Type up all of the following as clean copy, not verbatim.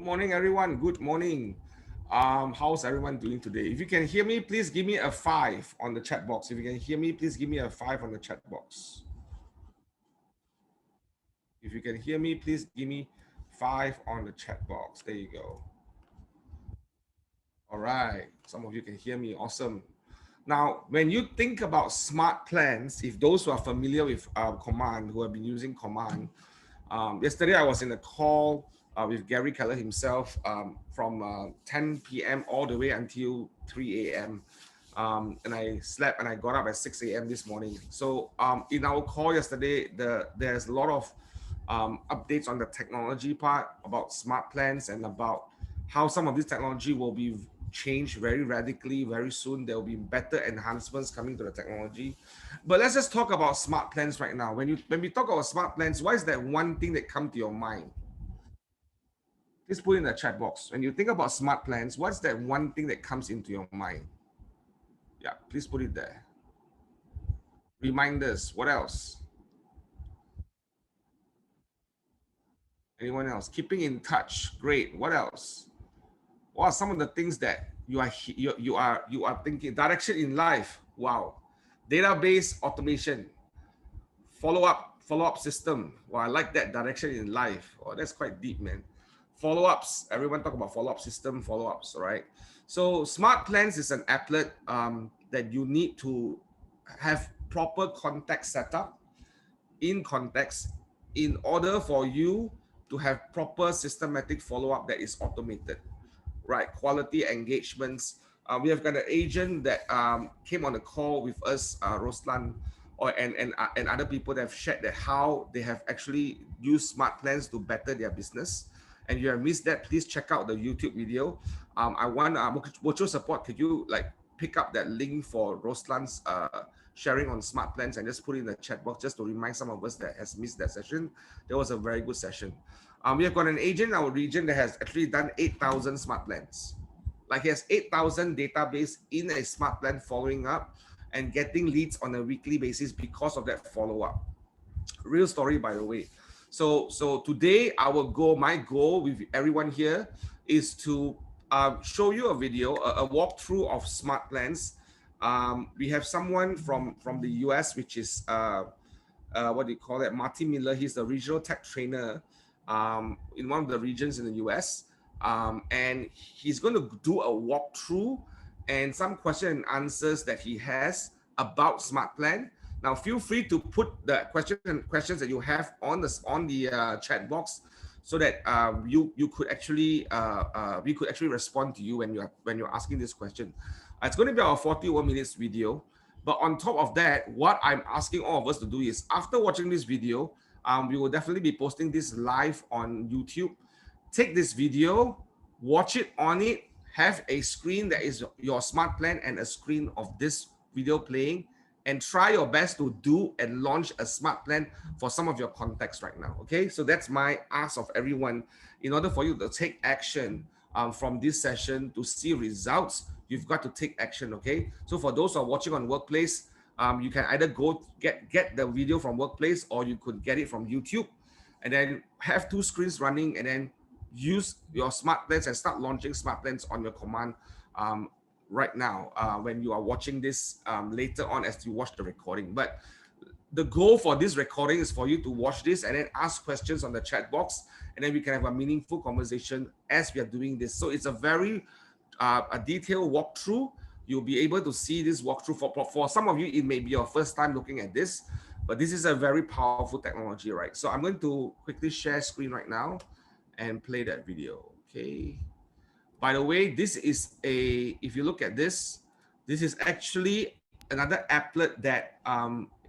morning, everyone. Good morning. How's everyone doing today? If you can hear me, please give me a 5 on the chat box. If you can hear me, please give me a 5 on the chat box. If you can hear me, please give me 5 on the chat box. There you go. All right. Some of you can hear me. Awesome. Now, when you think about smart plans, if those who are familiar with Command, who have been using Command, yesterday I was in a call with Gary Keller himself from 10 p.m. all the way until 3 a.m. And I slept and I got up at 6 a.m. this morning. So in our call yesterday, there's a lot of updates on the technology part about smart plans and about how some of this technology will be changed very radically very soon. There will be better enhancements coming to the technology. But let's just talk about smart plans right now. When we talk about smart plans, what is that one thing that comes to your mind? Please put in the chat box. When you think about smart plans, what's that one thing that comes into your mind? Yeah, please put it there. Reminders. What else? Anyone else? Keeping in touch. Great. What else? What are some of the things that you are thinking? Direction in life. Wow. Database automation. Follow-up system. Well, I like that direction in life. Oh, that's quite deep, man. Follow-ups. Everyone talk about follow-up system, follow-ups, right? So smart plans is an applet that you need to have proper context setup in context in order for you to have proper systematic follow-up that is automated, right? Quality engagements. We have got an agent that came on the call with us, Roslan, and other people that have shared that how they have actually used smart plans to better their business. And you have missed that, please check out the YouTube video. I want virtual support. Could you like pick up that link for Roslan's sharing on smart plans and just put it in the chat box just to remind some of us that has missed that session. That was a very good session. We have got an agent in our region that has actually done 8,000 smart plans. Like he has 8,000 database in a smart plan following up and getting leads on a weekly basis because of that follow-up. Real story, by the way. So today, my goal with everyone here is to show you a video, a walkthrough of smart plans. We have someone from the US, which is what do you call it? Martin Miller. He's the regional tech trainer in one of the regions in the US. And he's going to do a walkthrough and some question and answers that he has about smart plan. Now, feel free to put the questions that you have on the chat box, so that you could actually we could actually respond to you when you're asking this question. It's going to be our 41 minutes video. But on top of that, what I'm asking all of us to do is, after watching this video, we will definitely be posting this live on YouTube. Take this video, watch it on it, have a screen that is your smart plan and a screen of this video playing, and try your best to do and launch a smart plan for some of your contacts right now. Okay, so that's my ask of everyone. In order for you to take action from this session to see results, you've got to take action. Okay, so for those who are watching on Workplace, you can either go get the video from Workplace, or you could get it from YouTube, and then have 2 screens running, and then use your smart plans and start launching smart plans on your Command right now when you are watching this later on as you watch the recording. But the goal for this recording is for you to watch this and then ask questions on the chat box, and then we can have a meaningful conversation as we are doing this. So it's a very a detailed walkthrough. You'll be able to see this walkthrough. For some of you, it may be your first time looking at this, but this is a very powerful technology, right? So I'm going to quickly share screen right now and play that video. Okay. By the way, this is if you look at this is actually another applet that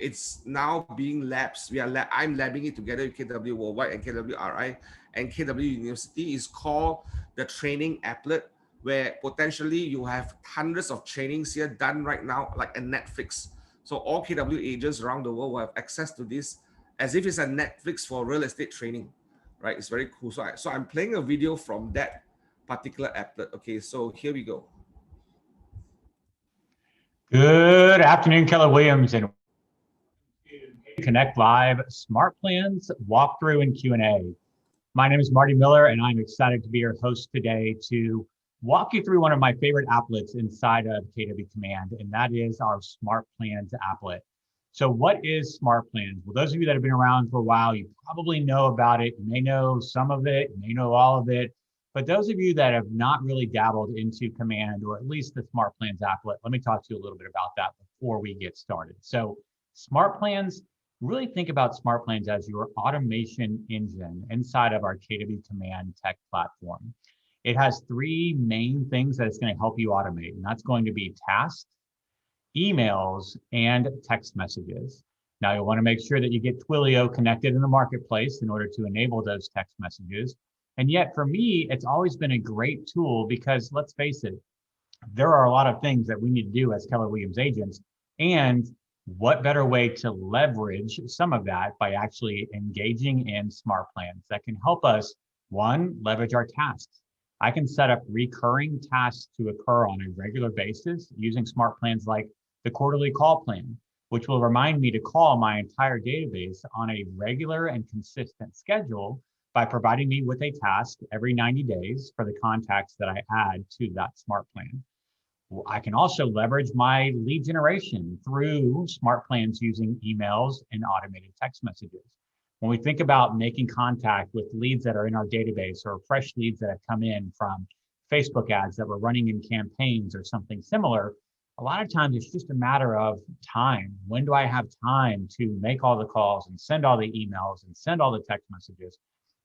it's now being labs. I'm labbing it together with KW Worldwide and KWRI and KW University. Is called the training applet, where potentially you have hundreds of trainings here done right now, like a Netflix. So all KW agents around the world will have access to this as if it's a Netflix for real estate training, right? It's very cool. So I'm playing a video from that particular applet. Okay, so here we go. Good afternoon, Keller Williams, and Connect Live Smart Plans walkthrough and Q&A. My name is Marty Miller, and I'm excited to be your host today to walk you through one of my favorite applets inside of KW Command, and that is our SmartPlans applet. So what is SmartPlans? Well, those of you that have been around for a while, you probably know about it. You may know some of it, you may know all of it. But those of you that have not really dabbled into Command, or at least the SmartPlans applet, let me talk to you a little bit about that before we get started. So SmartPlans, really think about SmartPlans as your automation engine inside of our KW Command tech platform. It has three main things that it's going to help you automate, and that's going to be tasks, emails, and text messages. Now, you'll want to make sure that you get Twilio connected in the marketplace in order to enable those text messages. And yet, for me, it's always been a great tool because, let's face it, there are a lot of things that we need to do as Keller Williams agents, and what better way to leverage some of that by actually engaging in SmartPlans that can help us, one, leverage our tasks. I can set up recurring tasks to occur on a regular basis using SmartPlans like the quarterly call plan, which will remind me to call my entire database on a regular and consistent schedule by providing me with a task every 90 days for the contacts that I add to that SmartPlan. I can also leverage my lead generation through SmartPlans using emails and automated text messages. When we think about making contact with leads that are in our database or fresh leads that have come in from Facebook ads that we're running in campaigns or something similar, a lot of times it's just a matter of time. When do I have time to make all the calls and send all the emails and send all the text messages?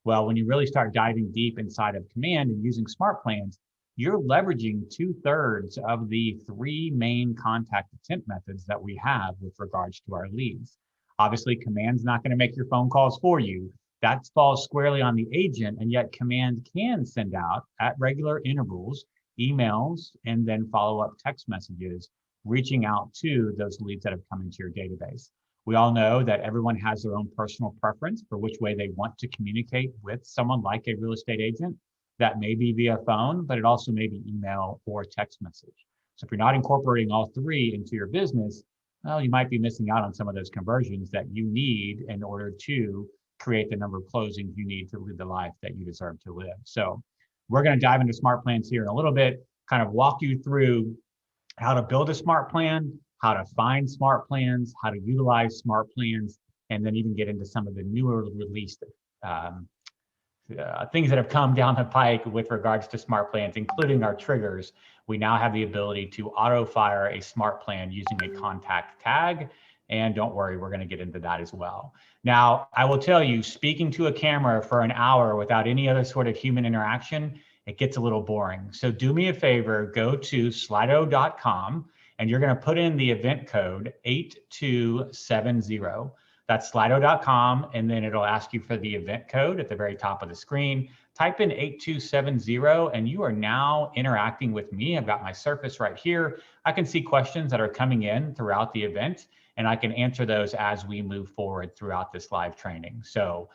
Well, when you really start diving deep inside of Command and using SmartPlans, you're leveraging 2/3 of the three main contact attempt methods that we have with regards to our leads. Obviously, Command's not going to make your phone calls for you. That falls squarely on the agent, and yet Command can send out at regular intervals emails and then follow-up text messages, reaching out to those leads that have come into your database. We all know that everyone has their own personal preference for which way they want to communicate with someone like a real estate agent. That may be via phone, but it also may be email or text message. So if you're not incorporating all three into your business, well, you might be missing out on some of those conversions that you need in order to create the number of closings you need to live the life that you deserve to live. So we're going to dive into SmartPlans here in a little bit, kind of walk you through how to build a smart plan, how to find smart plans, how to utilize smart plans, and then even get into some of the newer released things that have come down the pike with regards to smart plans, including our triggers. We now have the ability to auto fire a smart plan using a contact tag. And don't worry, we're going to get into that as well. Now, I will tell you, speaking to a camera for an hour without any other sort of human interaction, it gets a little boring. So do me a favor, go to slido.com and you're going to put in the event code 8270. That's slido.com, and then it'll ask you for the event code at the very top of the screen. Type in 8270, and you are now interacting with me. I've got my surface right here. I can see questions that are coming in throughout the event, and I can answer those as we move forward throughout this live training. So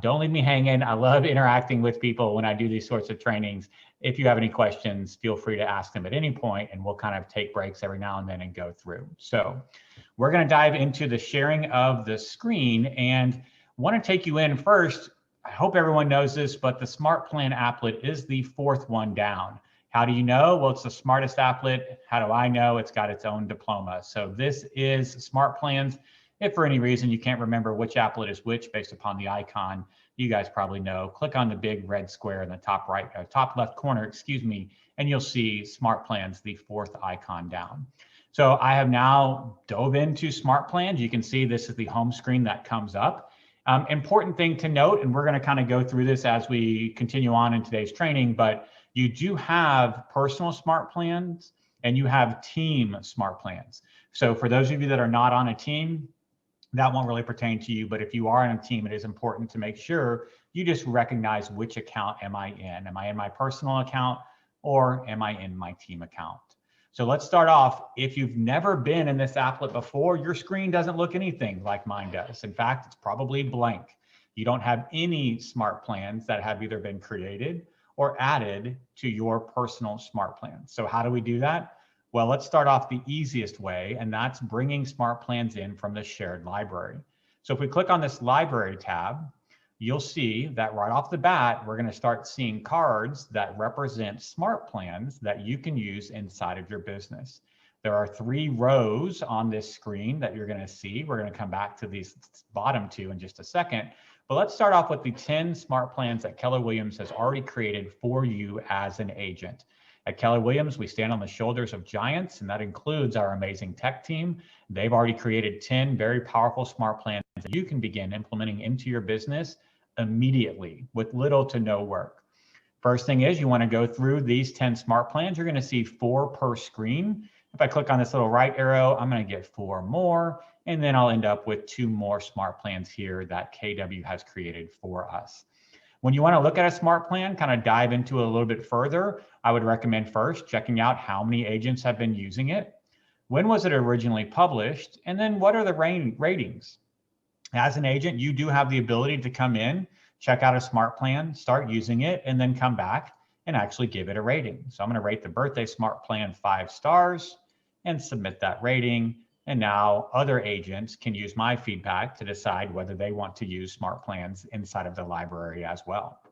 don't leave me hanging. I love interacting with people when I do these sorts of trainings. If you have any questions, feel free to ask them at any point, and we'll kind of take breaks every now and then and go through. So we're going to dive into the sharing of the screen, and want to take you in first. I hope everyone knows this, but the SmartPlan applet is the fourth one down. How do you know? Well, it's the smartest applet. How do I know? It's got its own diploma. So this is SmartPlans. If for any reason you can't remember which applet is which based upon the icon, you guys probably know. Click on the big red square in the top right, top left corner, excuse me, and you'll see SmartPlans, the fourth icon down. So I have now dove into SmartPlans. You can see this is the home screen that comes up. Important thing to note, and we're going to kind of go through this as we continue on in today's training, but you do have personal SmartPlans and you have team SmartPlans. So for those of you that are not on a team, that won't really pertain to you, but if you are on a team, it is important to make sure you just recognize which account am I in? Am I in my personal account or am I in my team account? So let's start off. If you've never been in this applet before, your screen doesn't look anything like mine does. In fact, it's probably blank. You don't have any smart plans that have either been created or added to your personal smart plan. So how do we do that? Well, let's start off the easiest way, and that's bringing smart plans in from the shared library. So if we click on this library tab, you'll see that right off the bat, we're going to start seeing cards that represent smart plans that you can use inside of your business. There are 3 rows on this screen that you're going to see. We're going to come back to these bottom 2 in just a second. But let's start off with the 10 smart plans that Keller Williams has already created for you as an agent. At Keller Williams, we stand on the shoulders of giants, and that includes our amazing tech team. They've already created 10 very powerful smart plans that you can begin implementing into your business immediately with little to no work. First thing is, you want to go through these 10 smart plans. You're going to see 4 per screen. If I click on this little right arrow, I'm going to get 4 more, and then I'll end up with 2 more smart plans here that KW has created for us. When you want to look at a smart plan, kind of dive into it a little bit further, I would recommend first checking out how many agents have been using it, when was it originally published, and then what are the ratings. As an agent, you do have the ability to come in, check out a smart plan, start using it, and then come back and actually give it a rating. So I'm going to rate the birthday smart plan 5 stars and submit that rating. And now other agents can use my feedback to decide whether they want to use smart plans inside of the library as well.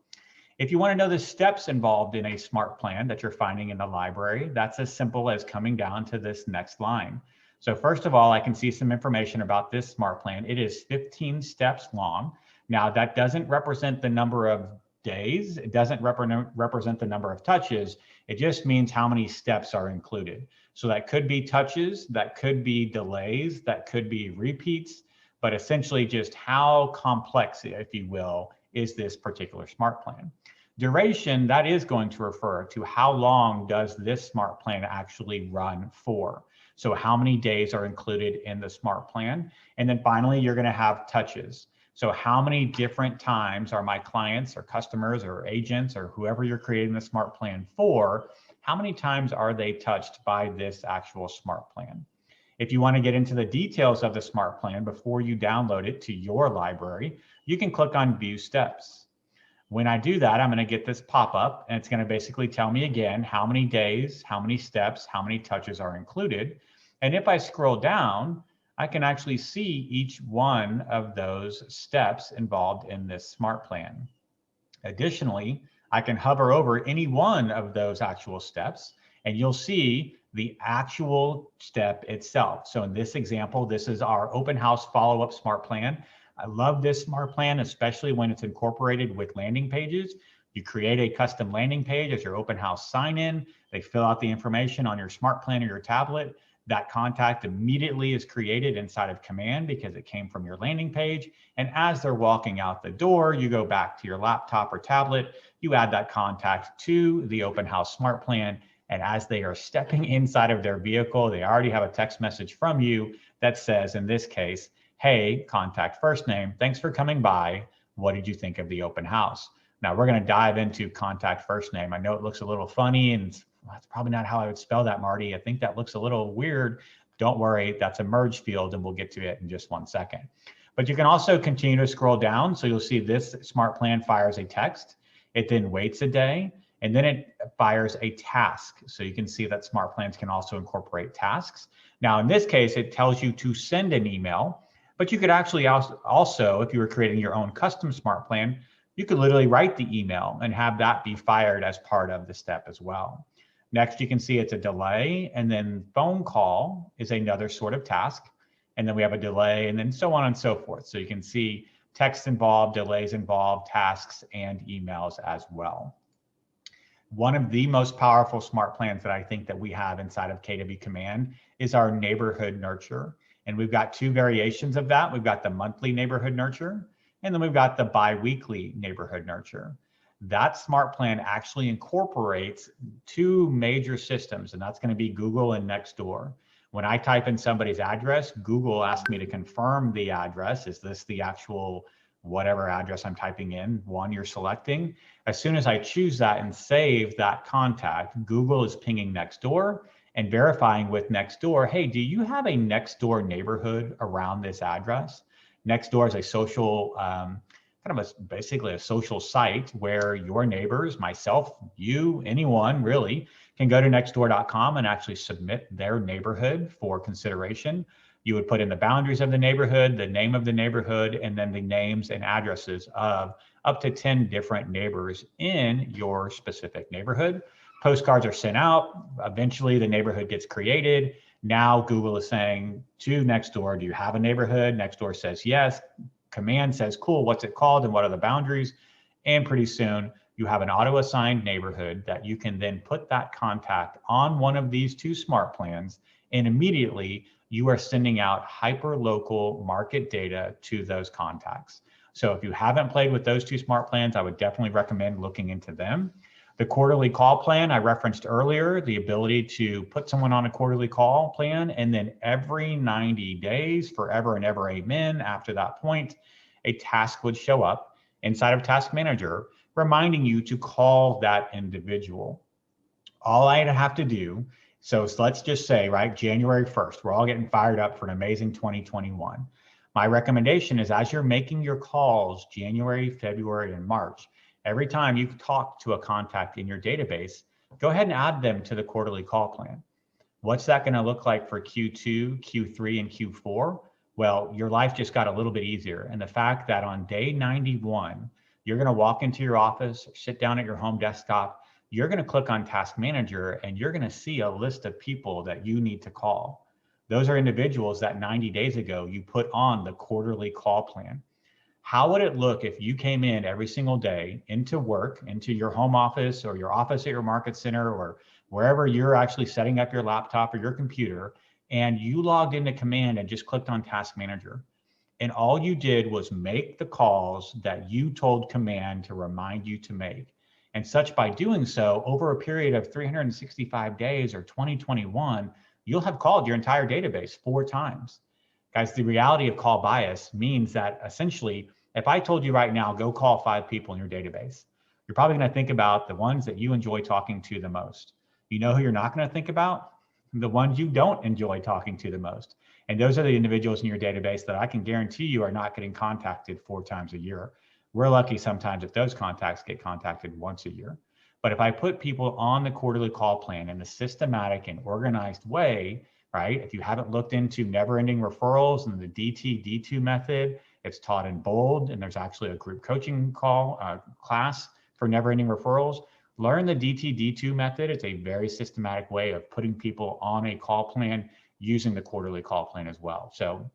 If you want to know the steps involved in a smart plan that you're finding in the library, that's as simple as coming down to this next line. So first of all, I can see some information about this smart plan. It is 15 steps long. Now that doesn't represent the number of days. It doesn't represent the number of touches. It just means how many steps are included. So that could be touches, that could be delays, that could be repeats, but essentially just how complex, if you will, is this particular smart plan. Duration, that is going to refer to how long does this smart plan actually run for. So how many days are included in the smart plan? And then finally, you're going to have touches. So how many different times are my clients or customers or agents or whoever you're creating the smart plan for, how many times are they touched by this actual smart plan? If you want to get into the details of the smart plan before you download it to your library, you can click on View Steps. When I do that, I'm going to get this pop-up, and it's going to basically tell me again how many days, how many steps, how many touches are included. And if I scroll down, I can actually see each one of those steps involved in this smart plan. Additionally, I can hover over any one of those actual steps, and you'll see the actual step itself. So in this example, this is our open house follow-up smart plan. I love this smart plan, especially when it's incorporated with landing pages. You create a custom landing page as your open house sign-in. They fill out the information on your smart plan or your tablet. That contact immediately is created inside of Command because it came from your landing page. And as they're walking out the door, you go back to your laptop or tablet, you add that contact to the open house smart plan. And as they are stepping inside of their vehicle, they already have a text message from you that says, in this case, hey, contact first name, thanks for coming by. What did you think of the open house? Now we're going to dive into contact first name. I know it looks a little funny, and that's probably not how I would spell that, Marty. I think that looks a little weird. Don't worry, that's a merge field, and we'll get to it in just 1 second. But you can also continue to scroll down. So you'll see this smart plan fires a text. It then waits a day, and then it fires a task. So you can see that smart plans can also incorporate tasks. Now, in this case, it tells you to send an email, but you could actually also, if you were creating your own custom smart plan, you could literally write the email and have that be fired as part of the step as well. Next, you can see it's a delay, and then phone call is another sort of task. And then we have a delay, and then so on and so forth. So you can see text involved, delays involved, tasks, and emails as well. One of the most powerful smart plans that I think that we have inside of KW Command is our neighborhood nurture. And we've got 2 variations of that. We've got the monthly neighborhood nurture, and then we've got the bi-weekly neighborhood nurture. That smart plan actually incorporates 2 major systems, and that's going to be Google and Nextdoor. When I type in somebody's address, Google asks me to confirm the address. Is this the actual whatever address I'm typing in, one you're selecting? As soon as I choose that and save that contact, Google is pinging Nextdoor and verifying with Nextdoor, hey, do you have a Nextdoor neighborhood around this address? Nextdoor is a social, basically a social site where your neighbors, myself, you, anyone really, can go to nextdoor.com and actually submit their neighborhood for consideration. You would put in the boundaries of the neighborhood, the name of the neighborhood, and then the names and addresses of up to 10 different neighbors in your specific neighborhood. Postcards are sent out. Eventually, the neighborhood gets created. Now, Google is saying to Nextdoor, do you have a neighborhood? Nextdoor says yes. Command says, cool, what's it called and what are the boundaries? And pretty soon, you have an auto-assigned neighborhood that you can then put that contact on one of these two smart plans, and immediately you are sending out hyper-local market data to those contacts. So if you haven't played with those two smart plans, I would definitely recommend looking into them. The quarterly call plan I referenced earlier, the ability to put someone on a quarterly call plan, and then every 90 days, forever and ever, amen, after that point, a task would show up inside of Task Manager, reminding you to call that individual. All I'd have to do, so let's just say, right, January 1st, we're all getting fired up for an amazing 2021. My recommendation is, as you're making your calls January, February, and March, every time you talk to a contact in your database, go ahead and add them to the quarterly call plan. What's that going to look like for Q2, Q3, and Q4? Well, your life just got a little bit easier. And the fact that on day 91, you're going to walk into your office, or sit down at your home desktop, you're going to click on Task Manager, and you're going to see a list of people that you need to call. Those are individuals that 90 days ago you put on the quarterly call plan. How would it look if you came in every single day into work, into your home office or your office at your market center or wherever you're actually setting up your laptop or your computer, and you logged into Command and just clicked on Task Manager? And all you did was make the calls that you told Command to remind you to make. And such, by doing so, over a period of 365 days or 2021, you'll have called your entire database 4 times. Guys, the reality of call bias means that essentially, if I told you right now, go call 5 people in your database, you're probably going to think about the ones that you enjoy talking to the most. You know who you're not going to think about? The ones you don't enjoy talking to the most. And those are the individuals in your database that I can guarantee you are not getting contacted 4 times a year. We're lucky sometimes if those contacts get contacted once a year. But if I put people on the quarterly call plan in a systematic and organized way, right? If you haven't looked into never-ending referrals and the DT-D2 method, it's taught in bold, and there's actually a group coaching class for never-ending referrals. Learn the DT-D2 method. It's a very systematic way of putting people on a call plan using the quarterly call plan as well. So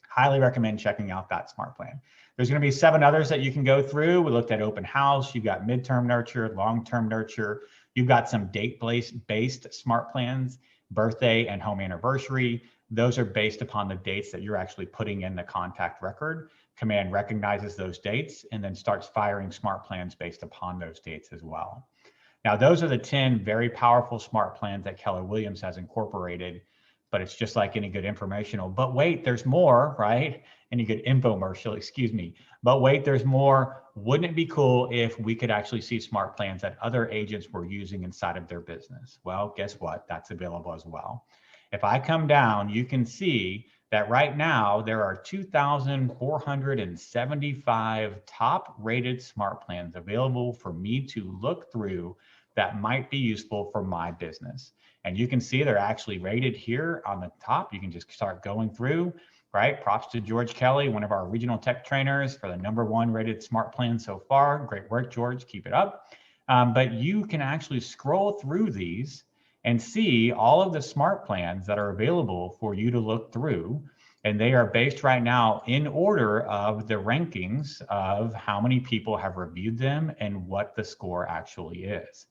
highly recommend checking out that smart plan. There's going to be 7 others that you can go through. We looked at open house. You've got midterm nurture, long-term nurture. You've got some date-based smart plans, birthday and home anniversary. Those are based upon the dates that you're actually putting in the contact record. Command recognizes those dates and then starts firing smart plans based upon those dates as well. Now, those are the 10 very powerful smart plans that Keller Williams has incorporated, but it's just like any good informational. But wait, there's more, right? Any good infomercial, excuse me. But wait, there's more. Wouldn't it be cool if we could actually see smart plans that other agents were using inside of their business? Well, guess what? That's available as well. If I come down, you can see that right now there are 2,475 top rated smart plans available for me to look through that might be useful for my business. And you can see they're actually rated here on the top. You can just start going through, right? Props to George Kelly, one of our regional tech trainers, for the #1 rated smart plan so far. Great work, George, keep it up. But you can actually scroll through these and see all of the smart plans that are available for you to look through. And they are based right now in order of the rankings of how many people have reviewed them and what the score actually is.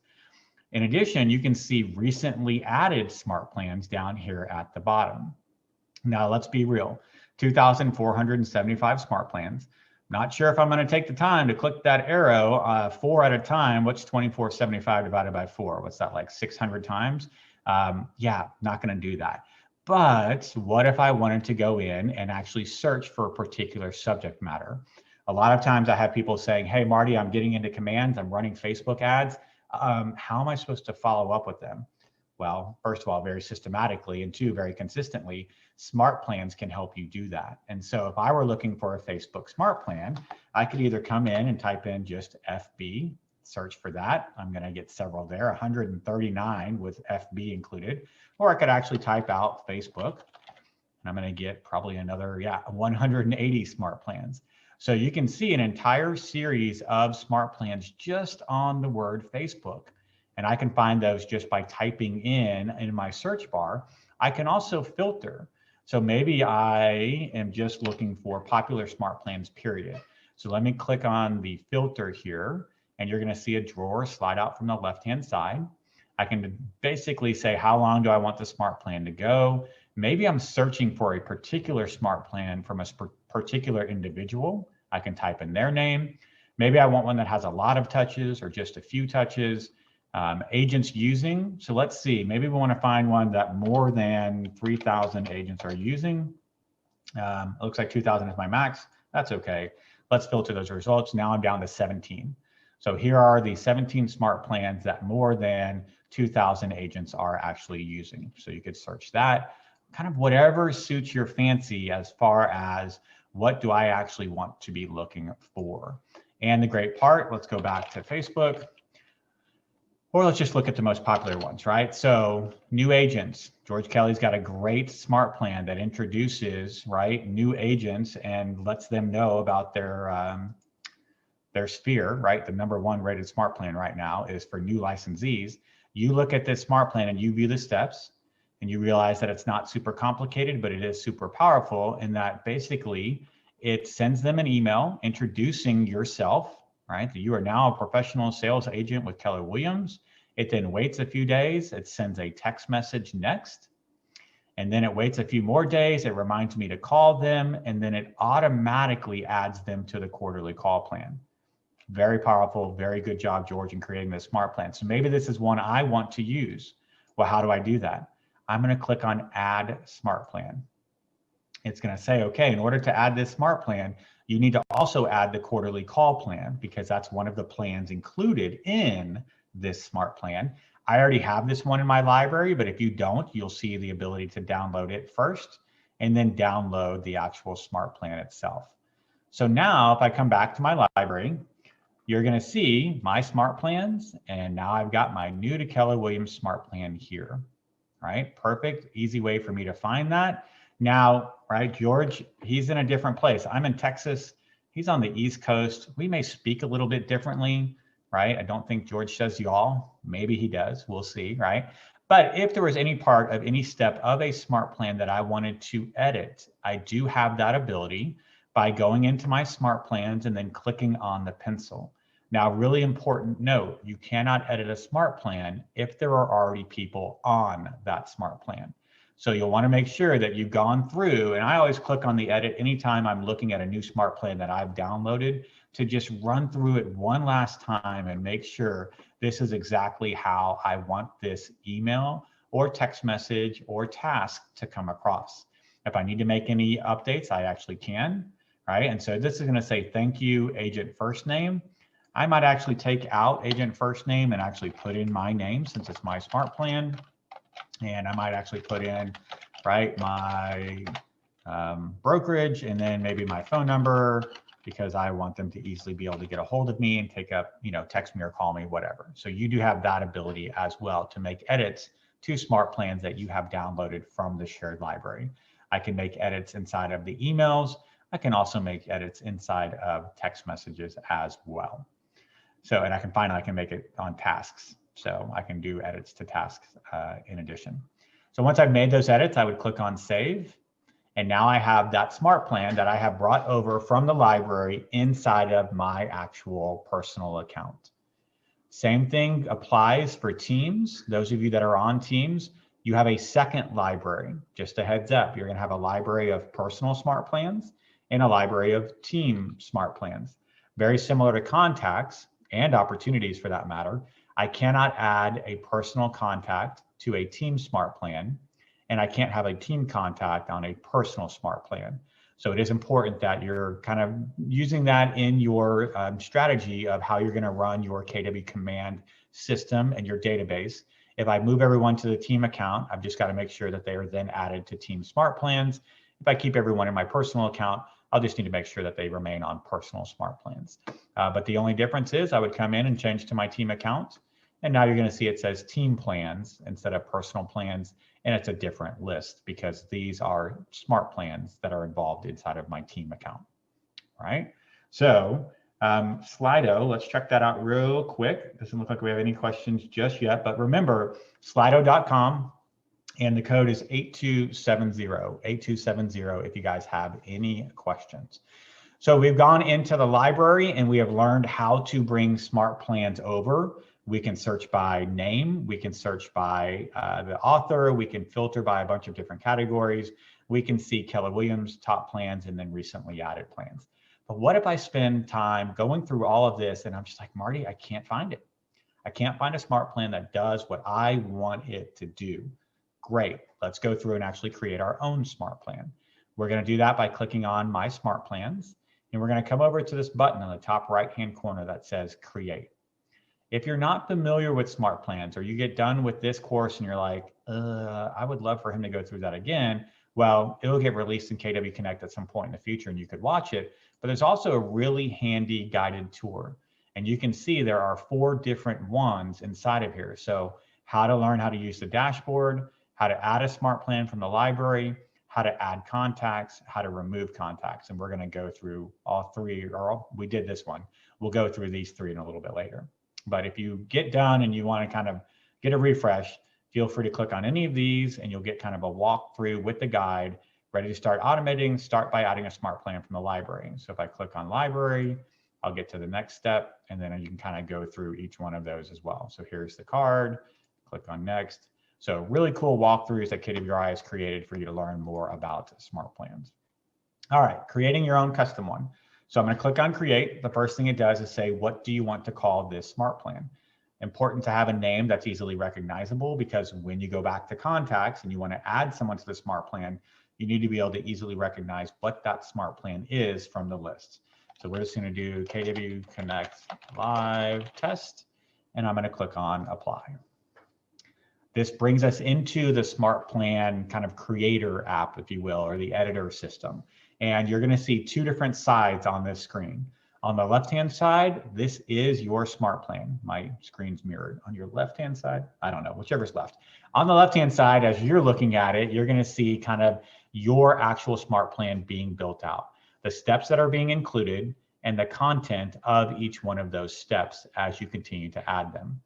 In addition, you can see recently added smart plans down here at the bottom. Now, let's be real, 2,475 smart plans. Not sure if I'm going to take the time to click that arrow 4 at a time. What's 2,475 divided by 4? What's that, like 600 times? Yeah, not going to do that. But what if I wanted to go in and actually search for a particular subject matter? A lot of times I have people saying, hey, Marty, I'm getting into commands. I'm running Facebook ads. How am I supposed to follow up with them? Well, first of all, very systematically, and 2, very consistently, smart plans can help you do that. And so if I were looking for a Facebook smart plan, I could either come in and type in just FB, search for that. I'm going to get several there, 139 with FB included, or I could actually type out Facebook. And I'm going to get probably another, 180 smart plans. So you can see an entire series of smart plans just on the word Facebook. And I can find those just by typing in my search bar. I can also filter. So maybe I am just looking for popular smart plans, period. So let me click on the filter here, and you're going to see a drawer slide out from the left-hand side. I can basically say, how long do I want the smart plan to go? Maybe I'm searching for a particular smart plan from a particular individual. I can type in their name. Maybe I want one that has a lot of touches or just a few touches. Agents using. So let's see, maybe we want to find one that more than 3,000 agents are using. It looks like 2,000 is my max. That's okay. Let's filter those results. Now I'm down to 17. So here are the 17 smart plans that more than 2,000 agents are actually using. So you could search that, kind of whatever suits your fancy as far as what do I actually want to be looking for. And the great part, let's go back to Facebook. Or let's just look at the most popular ones, right? So new agents, George Kelly's got a great smart plan that introduces, right, new agents and lets them know about their sphere, right? The #1 rated smart plan right now is for new licensees. You look at this smart plan and you view the steps and you realize that it's not super complicated, but it is super powerful in that basically it sends them an email introducing yourself, right? That you are now a professional sales agent with Keller Williams. It then waits a few days. It sends a text message next. And then it waits a few more days. It reminds me to call them. And then it automatically adds them to the quarterly call plan. Very powerful. Very good job, George, in creating this smart plan. So maybe this is one I want to use. Well, how do I do that? I'm going to click on Add Smart Plan. It's going to say, okay, in order to add this smart plan, you need to also add the quarterly call plan because that's one of the plans included in this smart plan. I already have this one in my library, but if you don't, you'll see the ability to download it first and then download the actual smart plan itself. So now if I come back to my library, you're going to see my smart plans. And now I've got my new to Keller Williams smart plan here, right? Perfect, easy way for me to find that. Now, right, George, he's in a different place. I'm in Texas. He's on the East Coast. We may speak a little bit differently, right? I don't think George says y'all. Maybe he does. We'll see, right? But if there was any part of any step of a smart plan that I wanted to edit, I do have that ability by going into my smart plans and then clicking on the pencil. Now, really important note, you cannot edit a smart plan if there are already people on that smart plan. So you'll want to make sure that you've gone through, and I always click on the edit anytime I'm looking at a new smart plan that I've downloaded to just run through it one last time and make sure this is exactly how I want this email or text message or task to come across. If I need to make any updates, I actually can, right? And so this is going to say, thank you, agent first name. I might actually take out agent first name and actually put in my name since it's my smart plan. And I might actually put in, right, my brokerage and then maybe my phone number because I want them to easily be able to get a hold of me and take up, text me or call me, whatever. So you do have that ability as well to make edits to smart plans that you have downloaded from the shared library. I can make edits inside of the emails. I can also make edits inside of text messages as well. So, and I can make it on tasks. So I can do edits to tasks in addition. So once I've made those edits, I would click on save. And now I have that smart plan that I have brought over from the library inside of my actual personal account. Same thing applies for Teams. Those of you that are on Teams, you have a second library. Just a heads up, you're going to have a library of personal smart plans and a library of team smart plans. Very similar to contacts and opportunities for that matter. I cannot add a personal contact to a team smart plan, and I can't have a team contact on a personal smart plan. So it is important that you're kind of using that in your strategy of how you're going to run your KW Command system and your database. If I move everyone to the team account, I've just got to make sure that they are then added to team smart plans. If I keep everyone in my personal account, I'll just need to make sure that they remain on personal smart plans. But the only difference is I would come in and change to my team account. And now you're going to see it says team plans instead of personal plans. and it's a different list because these are smart plans that are involved inside of my team account, right? So Slido, let's check that out real quick. Doesn't look like we have any questions just yet, but remember slido.com, and the code is 8270 if you guys have any questions. So we've gone into the library and we have learned how to bring smart plans over. We can search by name, we can search by the author, we can filter by a bunch of different categories. We can see Keller Williams top plans and then recently added plans. But what if I spend time going through all of this and I'm just like, Marty, I can't find it. I can't find a smart plan that does what I want it to do. Great, let's go through and actually create our own smart plan. We're going to do that by clicking on My Smart Plans, and we're going to come over to this button on the top right-hand corner that says Create. If you're not familiar with smart plans, or you get done with this course and you're like, I would love for him to go through that again, well, it'll get released in KW Connect at some point in the future and you could watch it. But there's also a really handy guided tour. And you can see there are 4 different ones inside of here. So how to learn how to use the dashboard, how to add a smart plan from the library, how to add contacts, how to remove contacts. And we're going to go through all 3, or we did this one. We'll go through these 3 in a little bit later. But if you get done and you want to kind of get a refresh, feel free to click on any of these and you'll get kind of a walkthrough with the guide, ready to start automating. Start by adding a smart plan from the library. So if I click on library, I'll get to the next step, and then you can kind of go through each one of those as well. So here's the card, click on next. So really cool walkthroughs that KWRI has created for you to learn more about smart plans. All right, creating your own custom one. So I'm going to click on create. The first thing it does is say, what do you want to call this smart plan? Important to have a name that's easily recognizable, because when you go back to contacts and you want to add someone to the smart plan, you need to be able to easily recognize what that smart plan is from the list. So we're just going to do KW Connect Live Test, and I'm going to click on Apply. This brings us into the smart plan kind of creator app, if you will, or the editor system. And you're going to see 2 different sides on this screen. On the left-hand side, this is your smart plan. My screen's mirrored. On your left-hand side, I don't know, whichever's left. On the left-hand side, as you're looking at it, you're going to see kind of your actual smart plan being built out, the steps that are being included, and the content of each one of those steps as you continue to add them.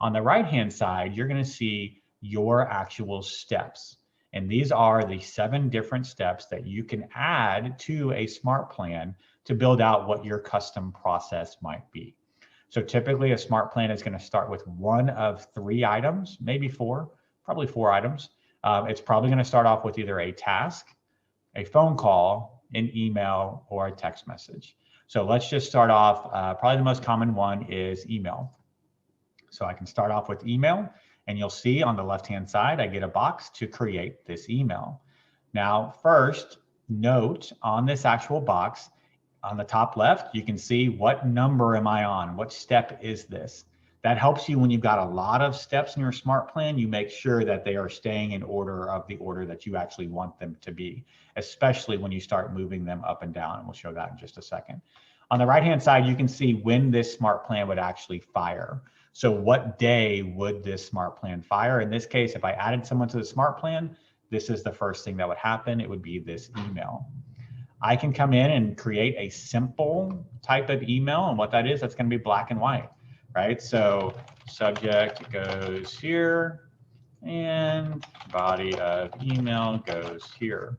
On the right-hand side, you're going to see your actual steps. And these are the 7 different steps that you can add to a smart plan to build out what your custom process might be. So typically a smart plan is going to start with 1 of 3 items, maybe 4, probably 4 items. It's probably going to start off with either a task, a phone call, an email, or a text message. So let's just start off. Probably the most common one is email. So I can start off with email, and you'll see on the left-hand side, I get a box to create this email. Now, first, note on this actual box, on the top left, you can see what number am I on? What step is this? That helps you when you've got a lot of steps in your smart plan. You make sure that they are staying in order of the order that you actually want them to be, especially when you start moving them up and down. And we'll show that in just a second. On the right-hand side, you can see when this smart plan would actually fire. So what day would this smart plan fire? In this case, if I added someone to the smart plan, this is the first thing that would happen. It would be this email. I can come in and create a simple type of email. And what that is, that's going to be black and white, right? So subject goes here and body of email goes here.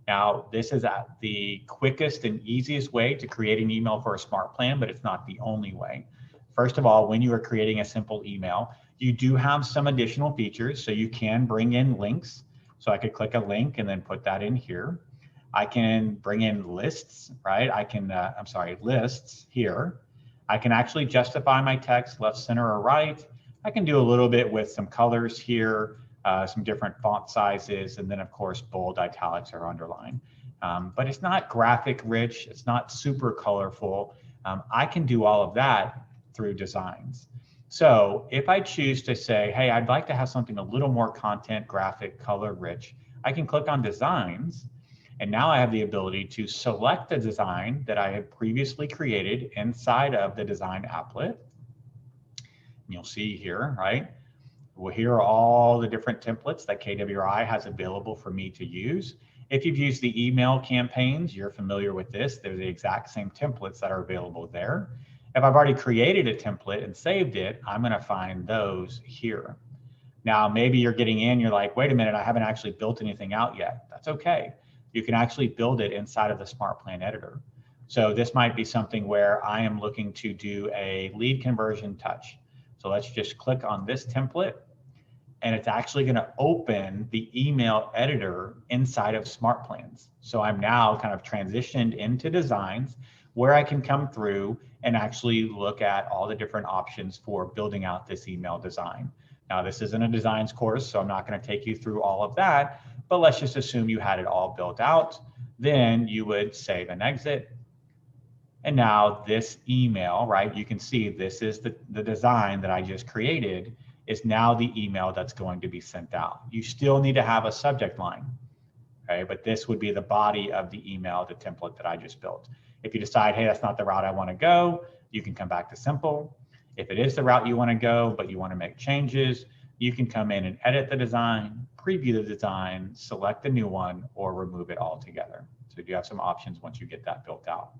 Now, this is the quickest and easiest way to create an email for a smart plan, but it's not the only way. First of all, when you are creating a simple email, you do have some additional features. So you can bring in links. So I could click a link and then put that in here. I can bring in lists, right? I can, lists here. I can actually justify my text left, center, or right. I can do a little bit with some colors here, some different font sizes, and then of course, bold, italics, or underline. But it's not graphic rich. It's not super colorful. I can do all of that through designs. So if I choose to say, hey, I'd like to have something a little more content, graphic, color rich, I can click on designs. And now I have the ability to select the design that I had previously created inside of the design applet. And you'll see here, right? Well, here are all the different templates that KWI has available for me to use. If you've used the email campaigns, you're familiar with this. They're the exact same templates that are available there. If I've already created a template and saved it, I'm going to find those here. Now, maybe you're getting in, you're like, wait a minute, I haven't actually built anything out yet. That's okay. You can actually build it inside of the Smart Plan editor. So this might be something where I am looking to do a lead conversion touch. So let's just click on this template, and it's actually going to open the email editor inside of Smart Plans. So I'm now kind of transitioned into designs where I can come through and actually look at all the different options for building out this email design. Now, this isn't a designs course, so I'm not going to take you through all of that, but let's just assume you had it all built out. Then you would save and exit. And now this email, right, you can see this is the design that I just created is now the email that's going to be sent out. You still need to have a subject line, okay? But this would be the body of the email, the template that I just built. If you decide, hey, that's not the route I want to go, you can come back to simple. If it is the route you want to go, but you want to make changes, you can come in and edit the design, preview the design, select a new one, or remove it altogether. So you have some options once you get that built out.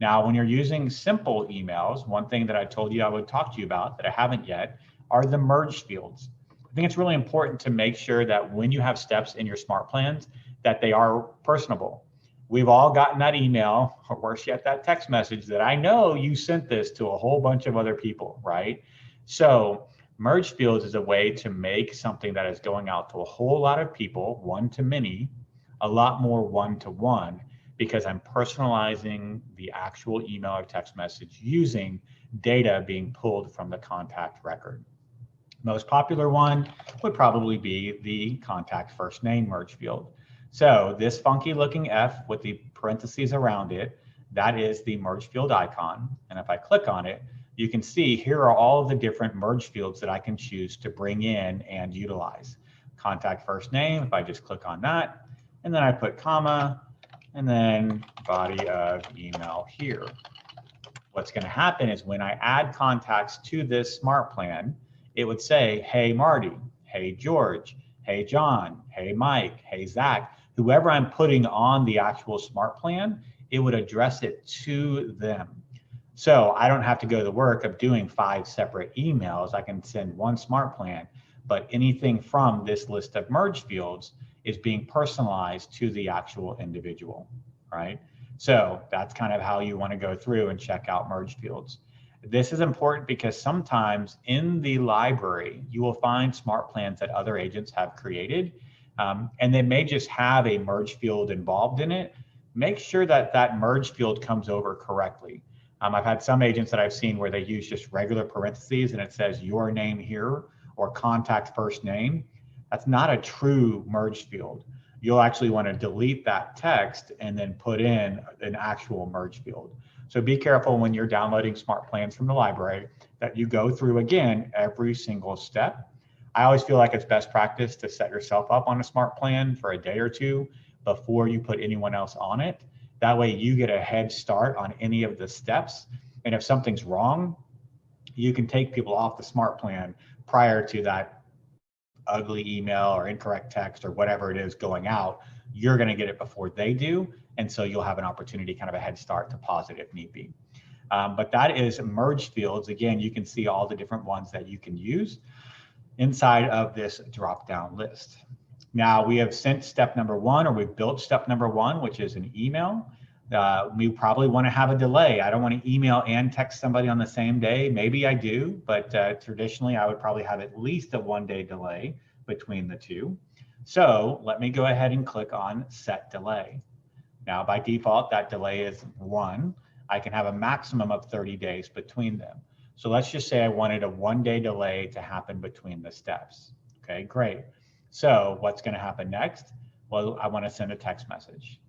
Now, when you're using simple emails, one thing that I told you I would talk to you about that I haven't yet are the merge fields. I think it's really important to make sure that when you have steps in your Smart Plans, that they are personable. We've all gotten that email, or worse yet, that text message that I know you sent this to a whole bunch of other people, right? So merge fields is a way to make something that is going out to a whole lot of people, one to many, a lot more one-to-one, because I'm personalizing the actual email or text message using data being pulled from the contact record. Most popular one would probably be the contact first name merge field. So this funky looking F with the parentheses around it, that is the merge field icon. And if I click on it, you can see here are all of the different merge fields that I can choose to bring in and utilize. Contact first name, if I just click on that, and then I put comma, and then body of email here. What's going to happen is when I add contacts to this Smart Plan, it would say, hey, Marty, hey, George, hey, John, hey, Mike, hey, Zach, whoever I'm putting on the actual Smart Plan, it would address it to them. So I don't have to go to the work of doing 5 separate emails. I can send one Smart Plan, but anything from this list of merge fields is being personalized to the actual individual, right? So that's kind of how you want to go through and check out merge fields. This is important because sometimes in the library, you will find Smart Plans that other agents have created, and they may just have a merge field involved in it. Make sure that that merge field comes over correctly. I've had some agents that I've seen where they use just regular parentheses and it says your name here or contact first name. That's not a true merge field. You'll actually want to delete that text and then put in an actual merge field. So be careful when you're downloading Smart Plans from the library that you go through again every single step. I always feel like it's best practice to set yourself up on a Smart Plan for a day or two before you put anyone else on it. That way you get a head start on any of the steps. And if something's wrong, you can take people off the Smart Plan prior to that ugly email or incorrect text or whatever it is going out. You're going to get it before they do. And so you'll have an opportunity, kind of a head start to pause it if need be. But that is merge fields. Again, you can see all the different ones that you can use inside of this drop-down list. Now we have sent step number 1, or we've built step number 1, which is an email. We probably want to have a delay. I don't want to email and text somebody on the same day. Maybe I do, but traditionally I would probably have at least a 1-day delay between the two. So let me go ahead and click on set delay. Now by default, that delay is 1. I can have a maximum of 30 days between them. So let's just say I wanted a 1-day delay to happen between the steps. Okay, great. So what's going to happen next? Well, I want to send a text message.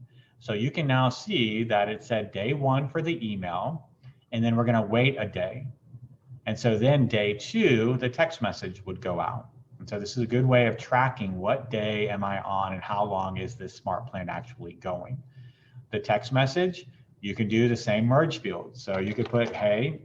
So you can now see that it said day 1 for the email, and then we're going to wait a day. And so then day 2, the text message would go out. And so this is a good way of tracking what day am I on and how long is this Smart Plan actually going. The text message, you can do the same merge field. So you could put, hey,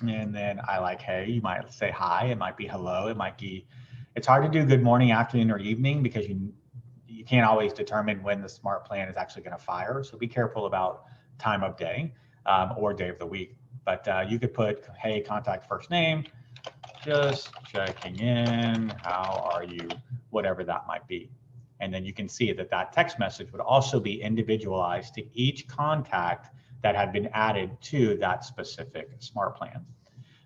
And then I like, hey, you might say hi, it might be hello, it might be, it's hard to do good morning, afternoon, or evening because you can't always determine when the smart plan is actually going to fire. So be careful about time of day or day of the week. But you could put, hey, contact first name, just checking in, how are you, whatever that might be. And then you can see that that text message would also be individualized to each contact that had been added to that specific smart plan.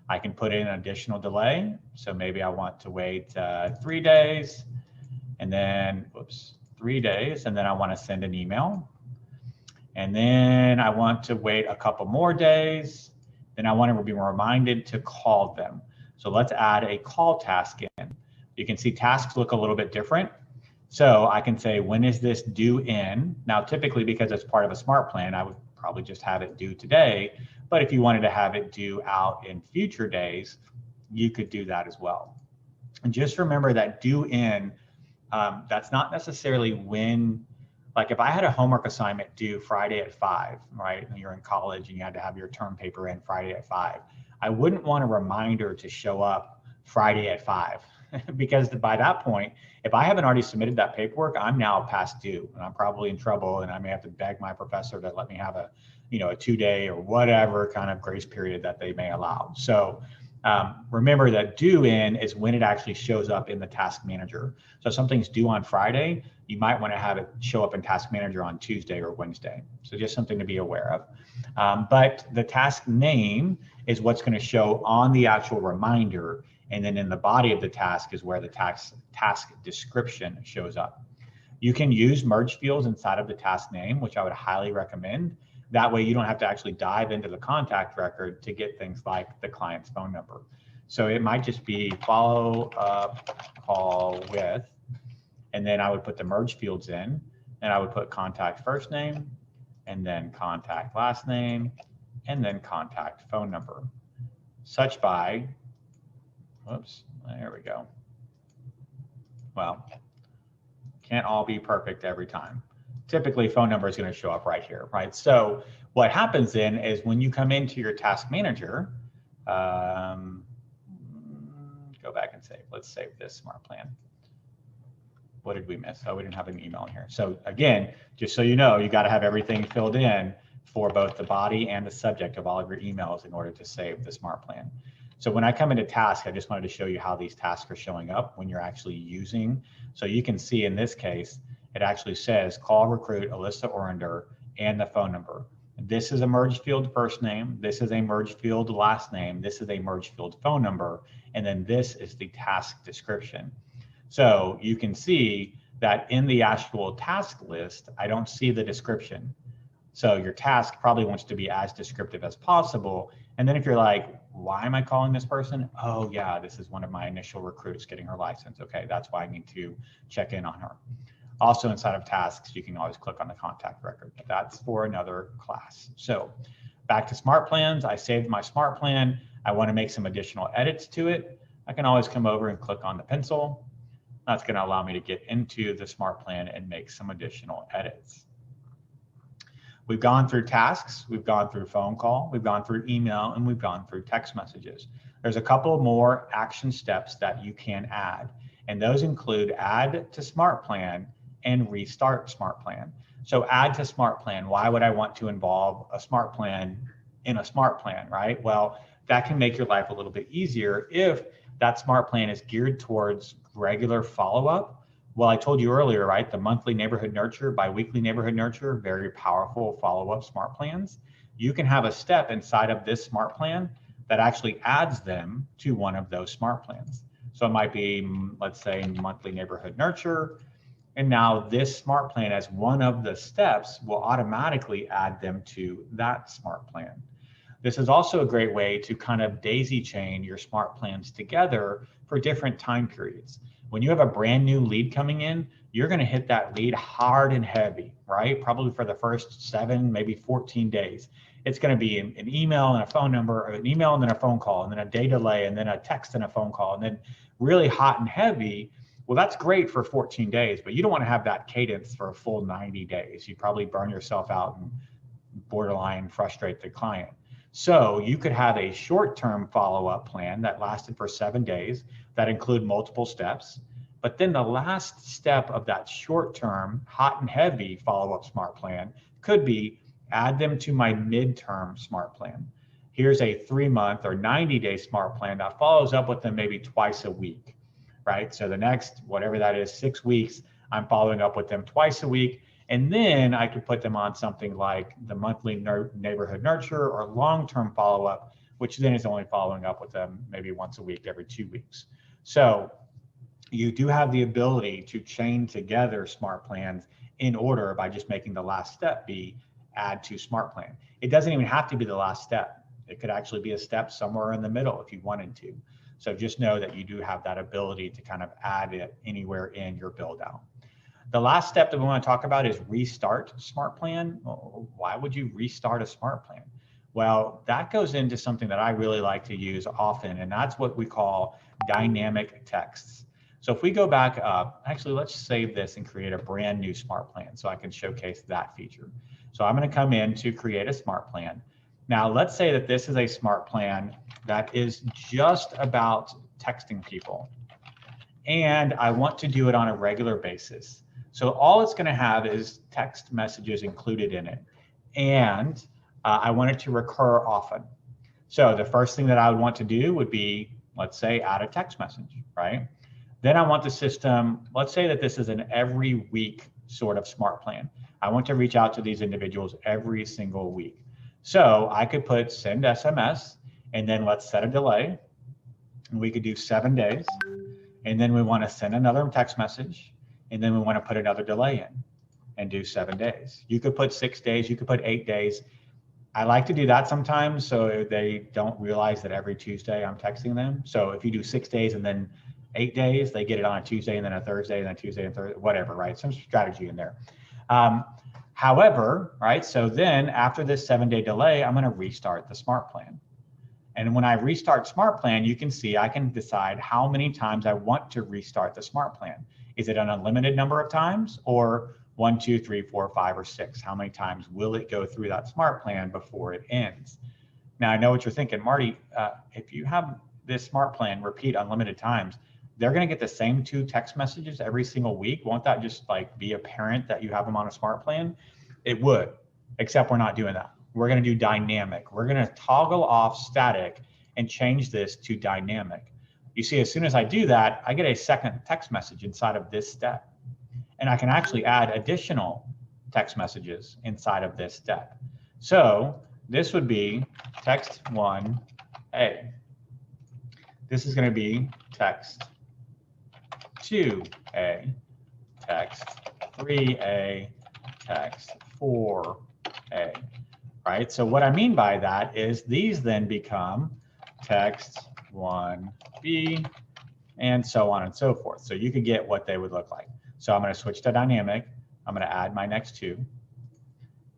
I can put in an additional delay. So maybe I want to wait 3 days and then, 3 days, and then I want to send an email. And then I want to wait a couple more days. Then I want to be reminded to call them. So let's add a call task in. You can see tasks look a little bit different. So I can say, when is this due in? Now, typically, because it's part of a smart plan, I would probably just have it due today. But if you wanted to have it due out in future days, you could do that as well. And just remember that due in, that's not necessarily when, like if I had a homework assignment due Friday at 5, right? And you're in college and you had to have your term paper in Friday at 5. I wouldn't want a reminder to show up Friday at 5 because by that point, if I haven't already submitted that paperwork, I'm now past due and I'm probably in trouble and I may have to beg my professor to let me have a 2-day or whatever kind of grace period that they may allow. So remember that due in is when it actually shows up in the task manager. So if something's due on Friday, you might want to have it show up in task manager on Tuesday or Wednesday. So just something to be aware of. But the task name is what's going to show on the actual reminder. And then in the body of the task is where the task description shows up. You can use merge fields inside of the task name, which I would highly recommend. That way you don't have to actually dive into the contact record to get things like the client's phone number. So it might just be follow up call with, and then I would put the merge fields in, and I would put contact first name, and then contact last name, and then contact phone number. Such by, whoops, there we go. Well, can't all be perfect every time. Typically phone number is going to show up right here, right? So what happens then is when you come into your task manager, go back and save. Let's save this smart plan. What did we miss? Oh, we didn't have an email in here. So again, just so you know, you got to have everything filled in for both the body and the subject of all of your emails in order to save the smart plan. So when I come into task, I just wanted to show you how these tasks are showing up when you're actually using. So you can see in this case, it actually says call recruit Alyssa Orinder and the phone number. This is a merge field first name. This is a merge field last name. This is a merge field phone number. And then this is the task description. So you can see that in the actual task list, I don't see the description. So your task probably wants to be as descriptive as possible. And then if you're like, why am I calling this person? Oh yeah, this is one of my initial recruits getting her license. Okay, that's why I need to check in on her. Also inside of tasks, you can always click on the contact record. That's for another class. So back to smart plans. I saved my smart plan. I want to make some additional edits to it. I can always come over and click on the pencil. That's going to allow me to get into the smart plan and make some additional edits. We've gone through tasks, we've gone through phone call, we've gone through email, and we've gone through text messages. There's a couple more action steps that you can add, and those include add to smart plan and restart smart plan. So add to smart plan, why would I want to involve a smart plan in a smart plan, right? Well, that can make your life a little bit easier if that smart plan is geared towards regular follow-up. Well, I told you earlier, right? The monthly neighborhood nurture, biweekly neighborhood nurture, very powerful follow-up smart plans. You can have a step inside of this smart plan that actually adds them to one of those smart plans. So it might be, let's say, monthly neighborhood nurture. And now this smart plan as one of the steps will automatically add them to that smart plan. This is also a great way to kind of daisy chain your smart plans together for different time periods. When you have a brand new lead coming in, you're going to hit that lead hard and heavy, right? Probably for the first 7, maybe 14 days. It's going to be an email and a phone number, or an email and then a phone call, and then a day delay, and then a text and a phone call, and then really hot and heavy. Well, that's great for 14 days, but you don't want to have that cadence for a full 90 days. You probably burn yourself out and borderline frustrate the client. So you could have a short-term follow-up plan that lasted for 7 days that include multiple steps. But then the last step of that short-term, hot and heavy follow-up smart plan could be add them to my midterm smart plan. Here's a 3-month or 90-day smart plan that follows up with them maybe twice a week, right? So the next, whatever that is, 6 weeks, I'm following up with them twice a week. And then I could put them on something like the monthly neighborhood nurture or long-term follow-up, which then is only following up with them maybe once a week, every 2 weeks. So you do have the ability to chain together smart plans in order by just making the last step be add to smart plan. It doesn't even have to be the last step. It could actually be a step somewhere in the middle if you wanted to. So just know that you do have that ability to kind of add it anywhere in your build out. The last step that we want to talk about is restart smart plan. Why would you restart a smart plan? Well, that goes into something that I really like to use often, and that's what we call dynamic texts. So if we go back up, actually, let's save this and create a brand new smart plan so I can showcase that feature. So I'm going to come in to create a smart plan. Now, let's say that this is a smart plan that is just about texting people, and I want to do it on a regular basis. So all it's going to have is text messages included in it, and I want it to recur often. So the first thing that I would want to do would be, let's say, add a text message, right? Then I want the system, let's say that this is an every week sort of smart plan. I want to reach out to these individuals every single week. So I could put send SMS, and then let's set a delay. And we could do 7 days. And then we want to send another text message. And then we want to put another delay in and do 7 days. You could put 6 days, you could put 8 days. I like to do that sometimes so they don't realize that every Tuesday I'm texting them. So if you do 6 days and then 8 days, they get it on a Tuesday and then a Thursday and then Tuesday and Thursday, whatever, right? Some strategy in there. However, right, so then after this 7-day delay, I'm going to restart the smart plan. And when I restart smart plan, you can see I can decide how many times I want to restart the smart plan. Is it an unlimited number of times, or 1, 2, 3, 4, 5, or 6? How many times will it go through that smart plan before it ends? Now, I know what you're thinking, Marty, if you have this smart plan repeat unlimited times, they're going to get the same 2 text messages every single week. Won't that just like be apparent that you have them on a smart plan? It would, except we're not doing that. We're going to do dynamic. We're going to toggle off static and change this to dynamic. You see, as soon as I do that, I get a second text message inside of this step. And I can actually add additional text messages inside of this step. So this would be text 1A. This is going to be text 2A, text 3A, text 4A, right? So what I mean by that is these then become text 1B and so on and so forth. So you could get what they would look like. So I'm going to switch to dynamic. I'm going to add my next 2.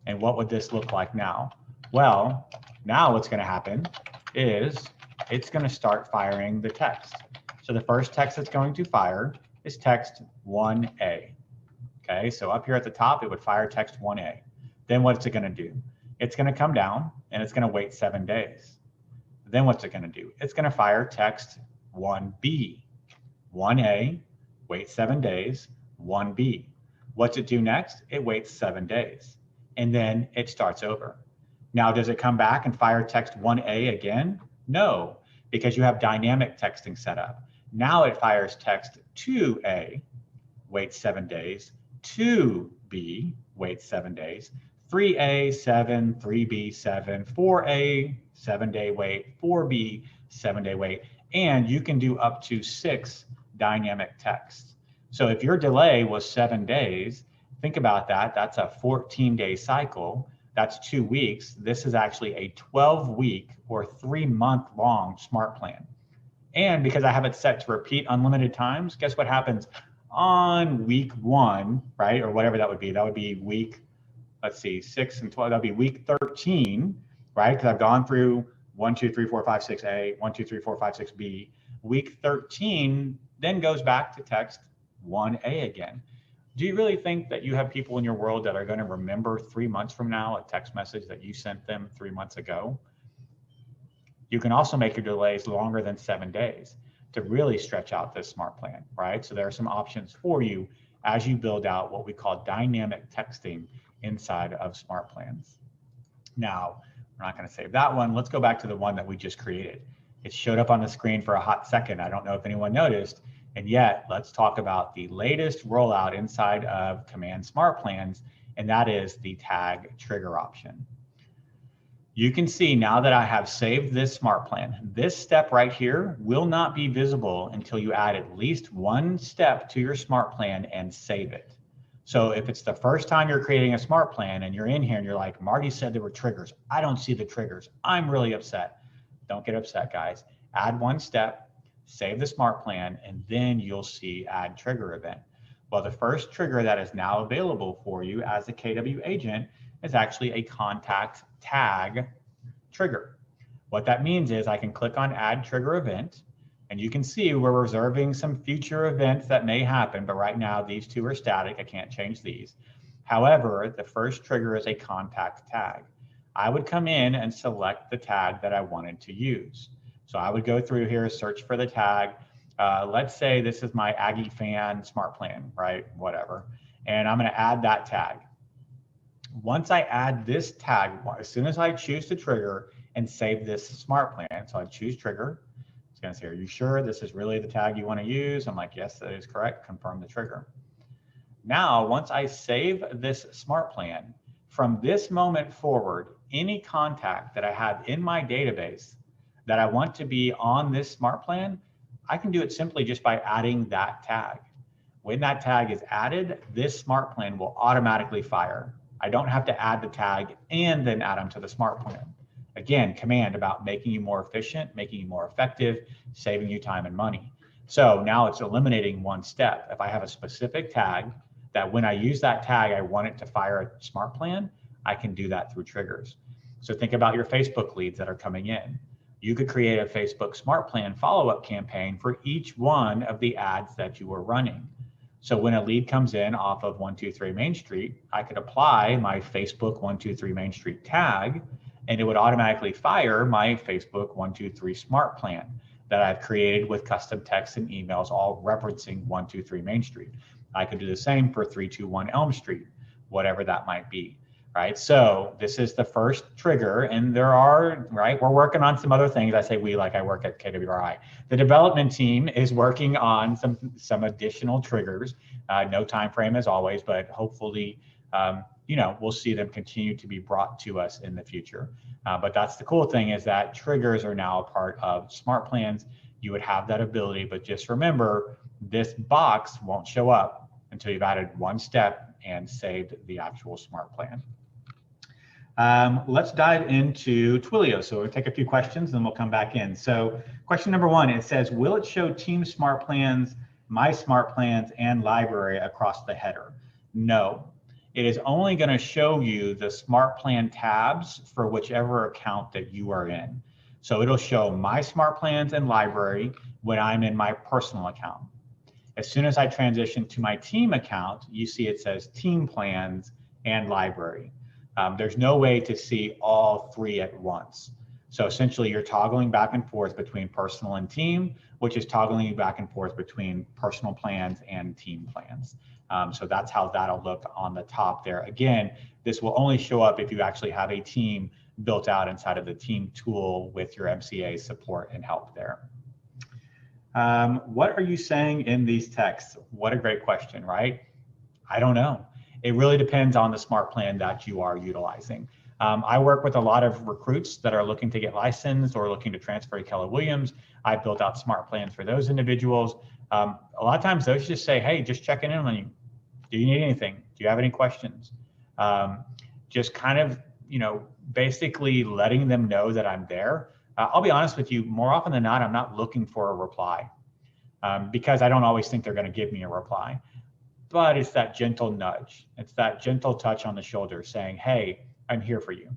And what would this look like now? Well, now what's going to happen is it's going to start firing the text. So the first text that's going to fire is text 1A. Okay, so up here at the top, it would fire text 1A. Then what's it going to do? It's going to come down and it's going to wait 7 days. Then what's it going to do? It's going to fire text 1B. 1A, wait 7 days, 1B. What's it do next? It waits 7 days. And then it starts over. Now, does it come back and fire text 1A again? No, because you have dynamic texting set up. Now it fires text 2A, waits 7 days, 2B, waits 7 days, 3A, 7, 3B, 7, 4A, 7-day wait, 4B, 7-day wait, and you can do up to 6 dynamic texts. So if your delay was 7 days, think about that. That's a 14-day cycle. That's 2 weeks. This is actually a 12-week or 3-month-long smart plan. And because I have it set to repeat unlimited times, guess what happens on week 1, right? Or whatever that would be. That would be week, let's see, 6 and 12. That would be week 13, right? Because I've gone through 1, 2, 3, 4, 5, 6A, 1, 2, 3, 4, 5, 6B. Week 13 then goes back to text 1A again. Do you really think that you have people in your world that are going to remember 3 months from now a text message that you sent them 3 months ago? You can also make your delays longer than 7 days to really stretch out this smart plan, right? So there are some options for you as you build out what we call dynamic texting inside of SmartPlans. Now, we're not going to save that one. Let's go back to the one that we just created. It showed up on the screen for a hot second. I don't know if anyone noticed. And yet, let's talk about the latest rollout inside of Command SmartPlans, and that is the tag trigger option. You can see now that I have saved this smart plan, this step right here will not be visible until you add at least one step to your smart plan and save it. So if it's the first time you're creating a smart plan and you're in here and you're like, Marty said there were triggers, I don't see the triggers, I'm really upset. Don't get upset, guys. Add one step, save the smart plan, and then you'll see add trigger event. Well, the first trigger that is now available for you as a KW agent is actually a contact tag trigger. What that means is I can click on add trigger event, and you can see we're reserving some future events that may happen, but right now these two are static. I can't change these. However, the first trigger is a contact tag. I would come in and select the tag that I wanted to use. So I would go through here, search for the tag. Let's say this is my Aggie fan smart plan, right? Whatever. And I'm going to add that tag. Once I add this tag, as soon as I choose to trigger and save this smart plan, so I choose trigger, it's going to say, are you sure this is really the tag you want to use? I'm like, yes, that is correct. Confirm the trigger. Now, once I save this smart plan, from this moment forward, any contact that I have in my database that I want to be on this smart plan, I can do it simply just by adding that tag. When that tag is added, this smart plan will automatically fire. I don't have to add the tag and then add them to the smart plan. Again, command about making you more efficient, making you more effective, saving you time and money. So now it's eliminating one step. If I have a specific tag that when I use that tag, I want it to fire a smart plan, I can do that through triggers. So think about your Facebook leads that are coming in. You could create a Facebook smart plan follow-up campaign for each one of the ads that you were running. So when a lead comes in off of 123 Main Street, I could apply my Facebook 123 Main Street tag, and it would automatically fire my Facebook 123 smart plan that I've created with custom text and emails, all referencing 123 Main Street. I could do the same for 321 Elm Street, whatever that might be, right? So this is the first trigger, and there are, right, we're working on some other things. I say we, like I work at KWRI. The development team is working on some additional triggers. No time frame as always, but hopefully, you know, we'll see them continue to be brought to us in the future. But that's the cool thing, is that triggers are now a part of smart plans. You would have that ability, but just remember, this box won't show up until you've added one step and saved the actual smart plan. Let's dive into Twilio. So we'll take a few questions and then we'll come back in. So question number one, it says, will it show Team Smart Plans, My Smart Plans, and Library across the header? No, it is only going to show you the Smart Plan tabs for whichever account that you are in. So it'll show My Smart Plans and Library when I'm in my personal account. As soon as I transition to my team account, you see it says Team Plans and Library. There's no way to see all three at once. So essentially you're toggling back and forth between personal and team, which is toggling you back and forth between personal plans and team plans. So that's how that'll look on the top there. Again, this will only show up if you actually have a team built out inside of the team tool with your MCA support and help there. What are you saying in these texts? What a great question, right? I don't know. It really depends on the smart plan that you are utilizing. I work with a lot of recruits that are looking to get licensed or looking to transfer to Keller Williams. I built out smart plans for those individuals. A lot of times those just say, hey, just checking in on you. Do you need anything? Do you have any questions? Just kind of, you know, basically letting them know that I'm there. I'll be honest with you, more often than not, I'm not looking for a reply because I don't always think they're going to give me a reply. But it's that gentle nudge. It's that gentle touch on the shoulder saying, hey, I'm here for you.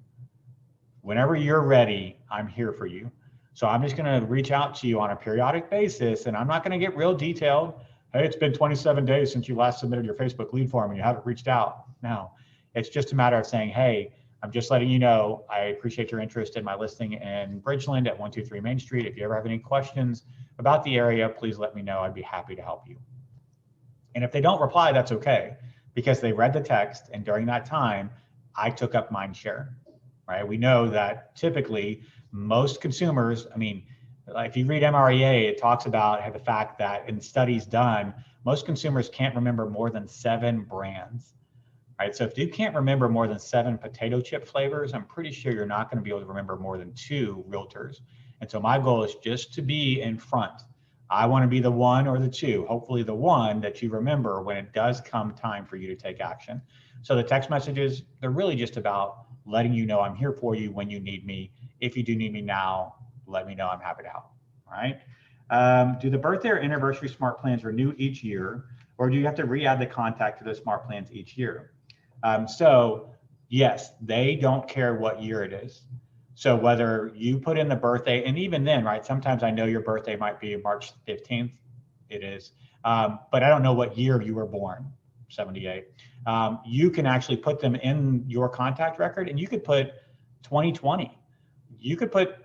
Whenever you're ready, I'm here for you. So I'm just going to reach out to you on a periodic basis, and I'm not going to get real detailed. Hey, it's been 27 days since you last submitted your Facebook lead form and you haven't reached out. No, it's just a matter of saying, hey, I'm just letting you know, I appreciate your interest in my listing in Bridgeland at 123 Main Street. If you ever have any questions about the area, please let me know. I'd be happy to help you. And if they don't reply, that's okay, because they read the text, and during that time, I took up mind share, right? We know that typically most consumers, I mean, if you read MREA, it talks about the fact that in studies done, most consumers can't remember more than 7 brands, right? So if you can't remember more than 7 potato chip flavors, I'm pretty sure you're not going to be able to remember more than 2 realtors. And so my goal is just to be in front. I want to be the 1 or the 2, hopefully the 1 that you remember when it does come time for you to take action. So the text messages, they're really just about letting you know I'm here for you when you need me. If you do need me now, let me know. I'm happy to help. All right. Do the birthday or anniversary smart plans renew each year, or do you have to re-add the contact to the smart plans each year? So yes, they don't care what year it is. So whether you put in the birthday, and even then, right, sometimes I know your birthday might be March 15th, it is, but I don't know what year you were born, 78. You can actually put them in your contact record, and you could put 2020. You could put,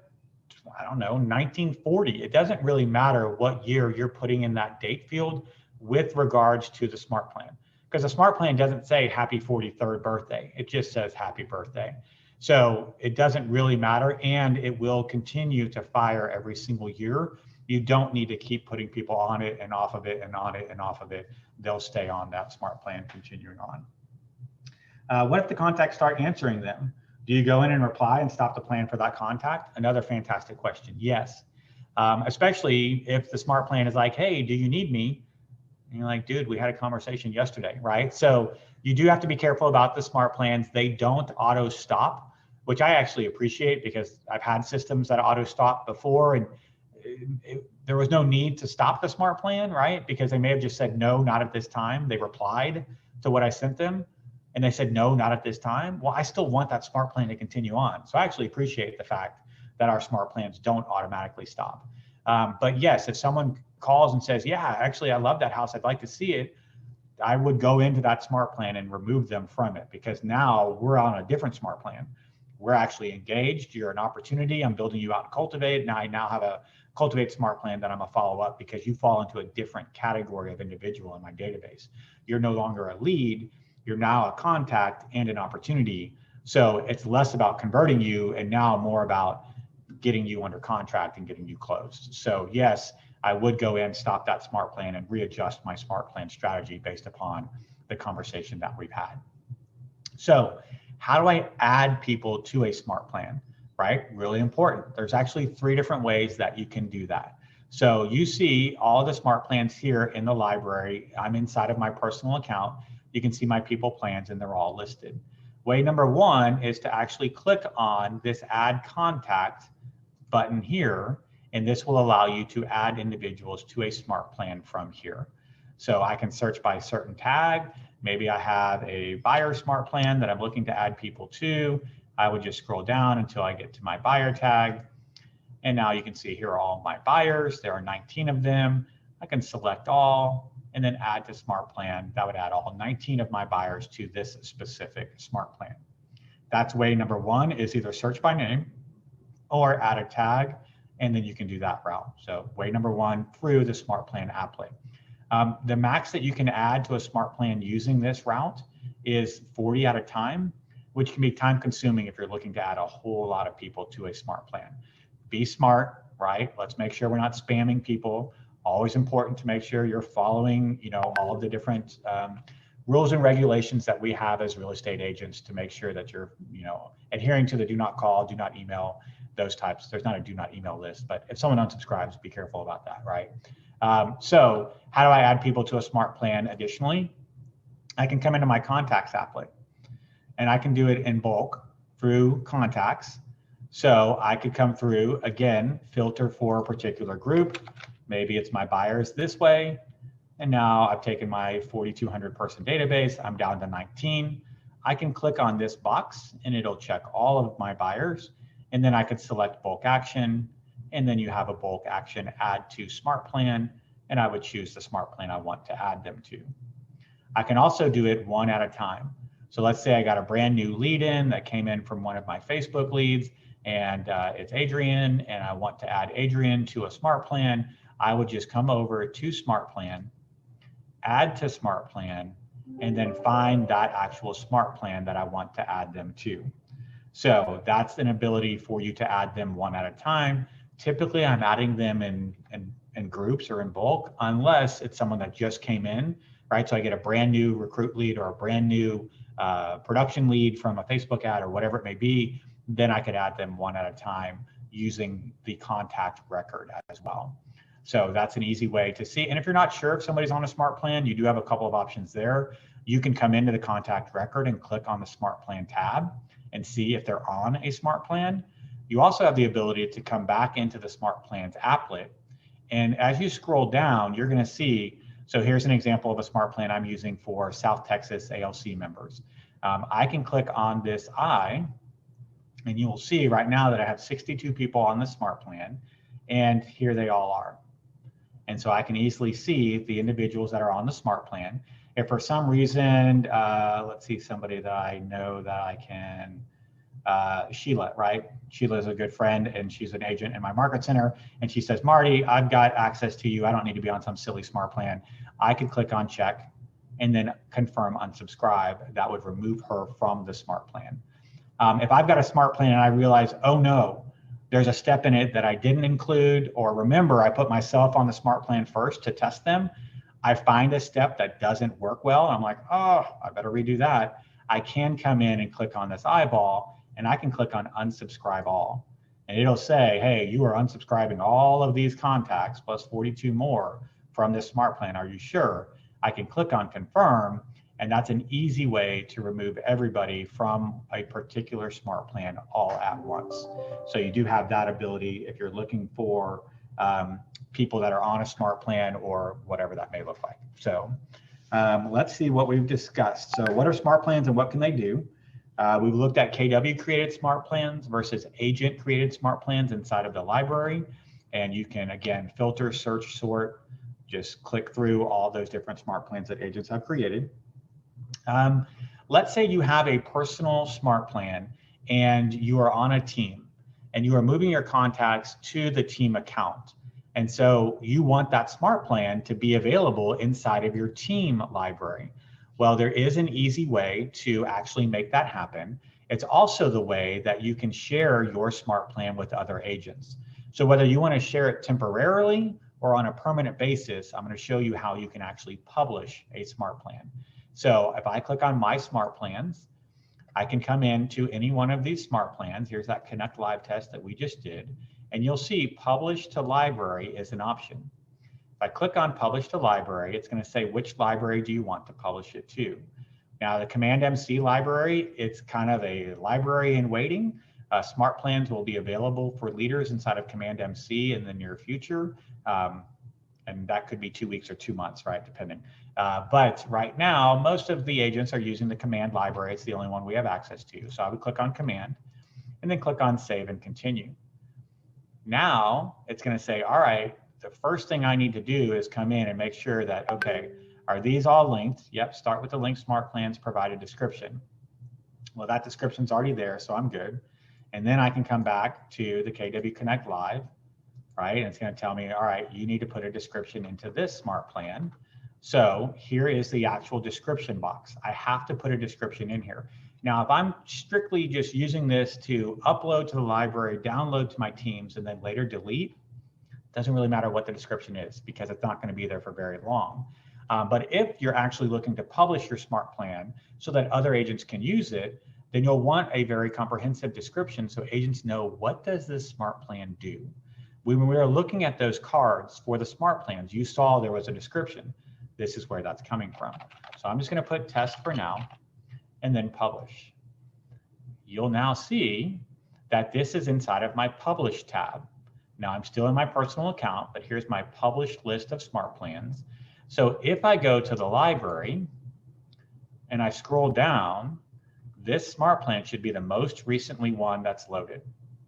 I don't know, 1940. It doesn't really matter what year you're putting in that date field with regards to the smart plan, because the smart plan doesn't say happy 43rd birthday. It just says happy birthday. So it doesn't really matter, and it will continue to fire every single year. You don't need to keep putting people on it and off of it and on it and off of it. They'll stay on that smart plan continuing on. What if the contacts start answering them? Do you go in and reply and stop the plan for that contact? Another fantastic question. Yes. Especially if the smart plan is like, hey, do you need me? And you're like, dude, we had a conversation yesterday, right? So you do have to be careful about the smart plans. They don't auto stop, which I actually appreciate, because I've had systems that auto stop before, and there was no need to stop the smart plan, right? Because they may have just said, no, not at this time. They replied to what I sent them, and they said, no, not at this time. Well, I still want that smart plan to continue on. So I actually appreciate the fact that our smart plans don't automatically stop. But yes, if someone calls and says, yeah, actually, I love that house, I'd like to see it, I would go into that smart plan and remove them from it, because now we're on a different smart plan. We're actually engaged. You're an opportunity. I'm building you out in Cultivate. Now I now have a Cultivate smart plan that I'm a follow up, because you fall into a different category of individual in my database. You're no longer a lead. You're now a contact and an opportunity. So it's less about converting you and now more about getting you under contract and getting you closed. So yes, I would go in, stop that smart plan, and readjust my smart plan strategy based upon the conversation that we've had. So how do I add people to a smart plan, right? Really important. There's actually 3 different ways that you can do that. So you see all the smart plans here in the library. I'm inside of my personal account. You can see my people plans, and they're all listed. Way number 1 is to actually click on this add contact button here, and this will allow you to add individuals to a smart plan from here. So I can search by certain tag. Maybe I have a buyer smart plan that I'm looking to add people to. I would just scroll down until I get to my buyer tag. And now you can see here are all my buyers. There are 19 of them. I can select all and then add to smart plan. That would add all 19 of my buyers to this specific smart plan. That's way number 1, is either search by name or add a tag, and then you can do that route. So way number 1 through the smart plan applet. The max that you can add to a smart plan using this route is 40 at a time, which can be time consuming if you're looking to add a whole lot of people to a smart plan. Be smart, right? Let's make sure we're not spamming people. Always important to make sure you're following, all of the different rules and regulations that we have as real estate agents to make sure that you're, adhering to the do not call, do not email, those types. There's not a do not email list, but if someone unsubscribes, be careful about that, right? So how do I add people to a smart plan? Additionally, I can come into my contacts applet, and I can do it in bulk through contacts. So I could come through, again, filter for a particular group. Maybe it's my buyers this way. And now I've taken my 4,200 person database. I'm down to 19. I can click on this box and it'll check all of my buyers. And then I could select bulk action. And then you have a bulk action add to smart plan. And I would choose the smart plan I want to add them to. I can also do it 1 at a time. So let's say I got a brand new lead in that came in from one of my Facebook leads, and it's Adrian, and I want to add Adrian to a smart plan. I would just come over to smart plan, add to smart plan, and then find that actual smart plan that I want to add them to. So that's an ability for you to add them one at a time. Typically, I'm adding them in groups or in bulk, unless it's someone that just came in, right? So I get a brand new recruit lead or a brand new production lead from a Facebook ad or whatever it may be, then I could add them one at a time using the contact record as well. So that's an easy way to see. And if you're not sure if somebody's on a smart plan, you do have a couple of options there. You can come into the contact record and click on the smart plan tab and see if they're on a smart plan. You also have the ability to come back into the smart plans applet. And as you scroll down, you're going to see, so here's an example of a smart plan I'm using for South Texas ALC members. I can click on this I, and you will see right now that I have 62 people on the smart plan, and here they all are. And so I can easily see the individuals that are on the smart plan. If for some reason, let's see, somebody that I know that I can, Sheila, right? Sheila is a good friend, and she's an agent in my market center. And she says, Marty, I've got access to you. I don't need to be on some silly smart plan. I could click on check and then confirm unsubscribe. That would remove her from the smart plan. If I've got a smart plan and I realize, oh no, there's a step in it that I didn't include, or remember, I put myself on the smart plan first to test them. I find a step that doesn't work well. I'm like, oh, I better redo that. I can come in and click on this eyeball, and I can click on unsubscribe all. And it'll say, hey, you are unsubscribing all of these contacts plus 42 more from this smart plan. Are you sure? I can click on confirm, and that's an easy way to remove everybody from a particular smart plan all at once. So you do have that ability if you're looking for people that are on a smart plan or whatever that may look like. So let's see what we've discussed. So what are smart plans and what can they do? We've looked at KW created smart plans versus agent created smart plans inside of the library. And you can, again, filter, search, sort, just click through all those different smart plans that agents have created. Let's say you have a personal smart plan and you are on a team and you are moving your contacts to the team account. And so you want that smart plan to be available inside of your team library. Well, there is an easy way to actually make that happen. It's also the way that you can share your smart plan with other agents. So whether you want to share it temporarily or on a permanent basis, I'm going to show you how you can actually publish a smart plan. So if I click on my smart plans, I can come into any one of these smart plans. Here's that Connect Live test that we just did. And you'll see publish to library is an option. If I click on publish to library, it's going to say which library do you want to publish it to. Now the Command MC library, it's kind of a library in waiting. Smart plans will be available for leaders inside of Command MC in the near future. And that could be 2 weeks or 2 months, right, depending. But right now, most of the agents are using the command library. It's the only one we have access to. So I would click on command and then click on save and continue. Now it's going to say, all right, the first thing I need to do is come in and make sure that, okay, are these all linked? Yep, start with the link smart plans, provide a description. Well, that description's already there, so I'm good. And then I can come back to the KW Connect Live, right? And it's going to tell me, all right, you need to put a description into this smart plan. So here is the actual description box. I have to put a description in here. Now, if I'm strictly just using this to upload to the library, download to my teams, and then later delete, it doesn't really matter what the description is because it's not going to be there for very long. But if you're actually looking to publish your smart plan so that other agents can use it, then you'll want a very comprehensive description so agents know, what does this smart plan do? When we were looking at those cards for the smart plans, you saw there was a description. This is where that's coming from. So I'm just going to put test for now and then publish. You'll now see that this is inside of my publish tab. Now I'm still in my personal account, but here's my published list of smart plans. So if I go to the library and I scroll down, this smart plan should be the most recently one that's loaded,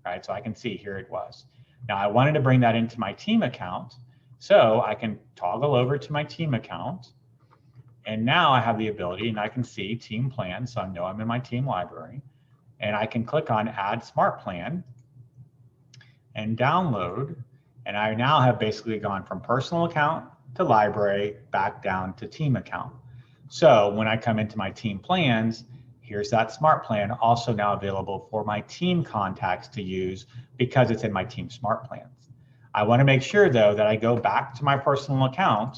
right? So I can see here it was. Now I wanted to bring that into my team account, so I can toggle over to my team account And now I have the ability, and I can see team plan, so I know I'm in my team library, and I can click on add smart plan and download. And I now have basically gone from personal account to library back down to team account. So when I come into my team plans, here's that smart plan also now available for my team contacts to use because it's in my team smart plans. I want to make sure though that I go back to my personal account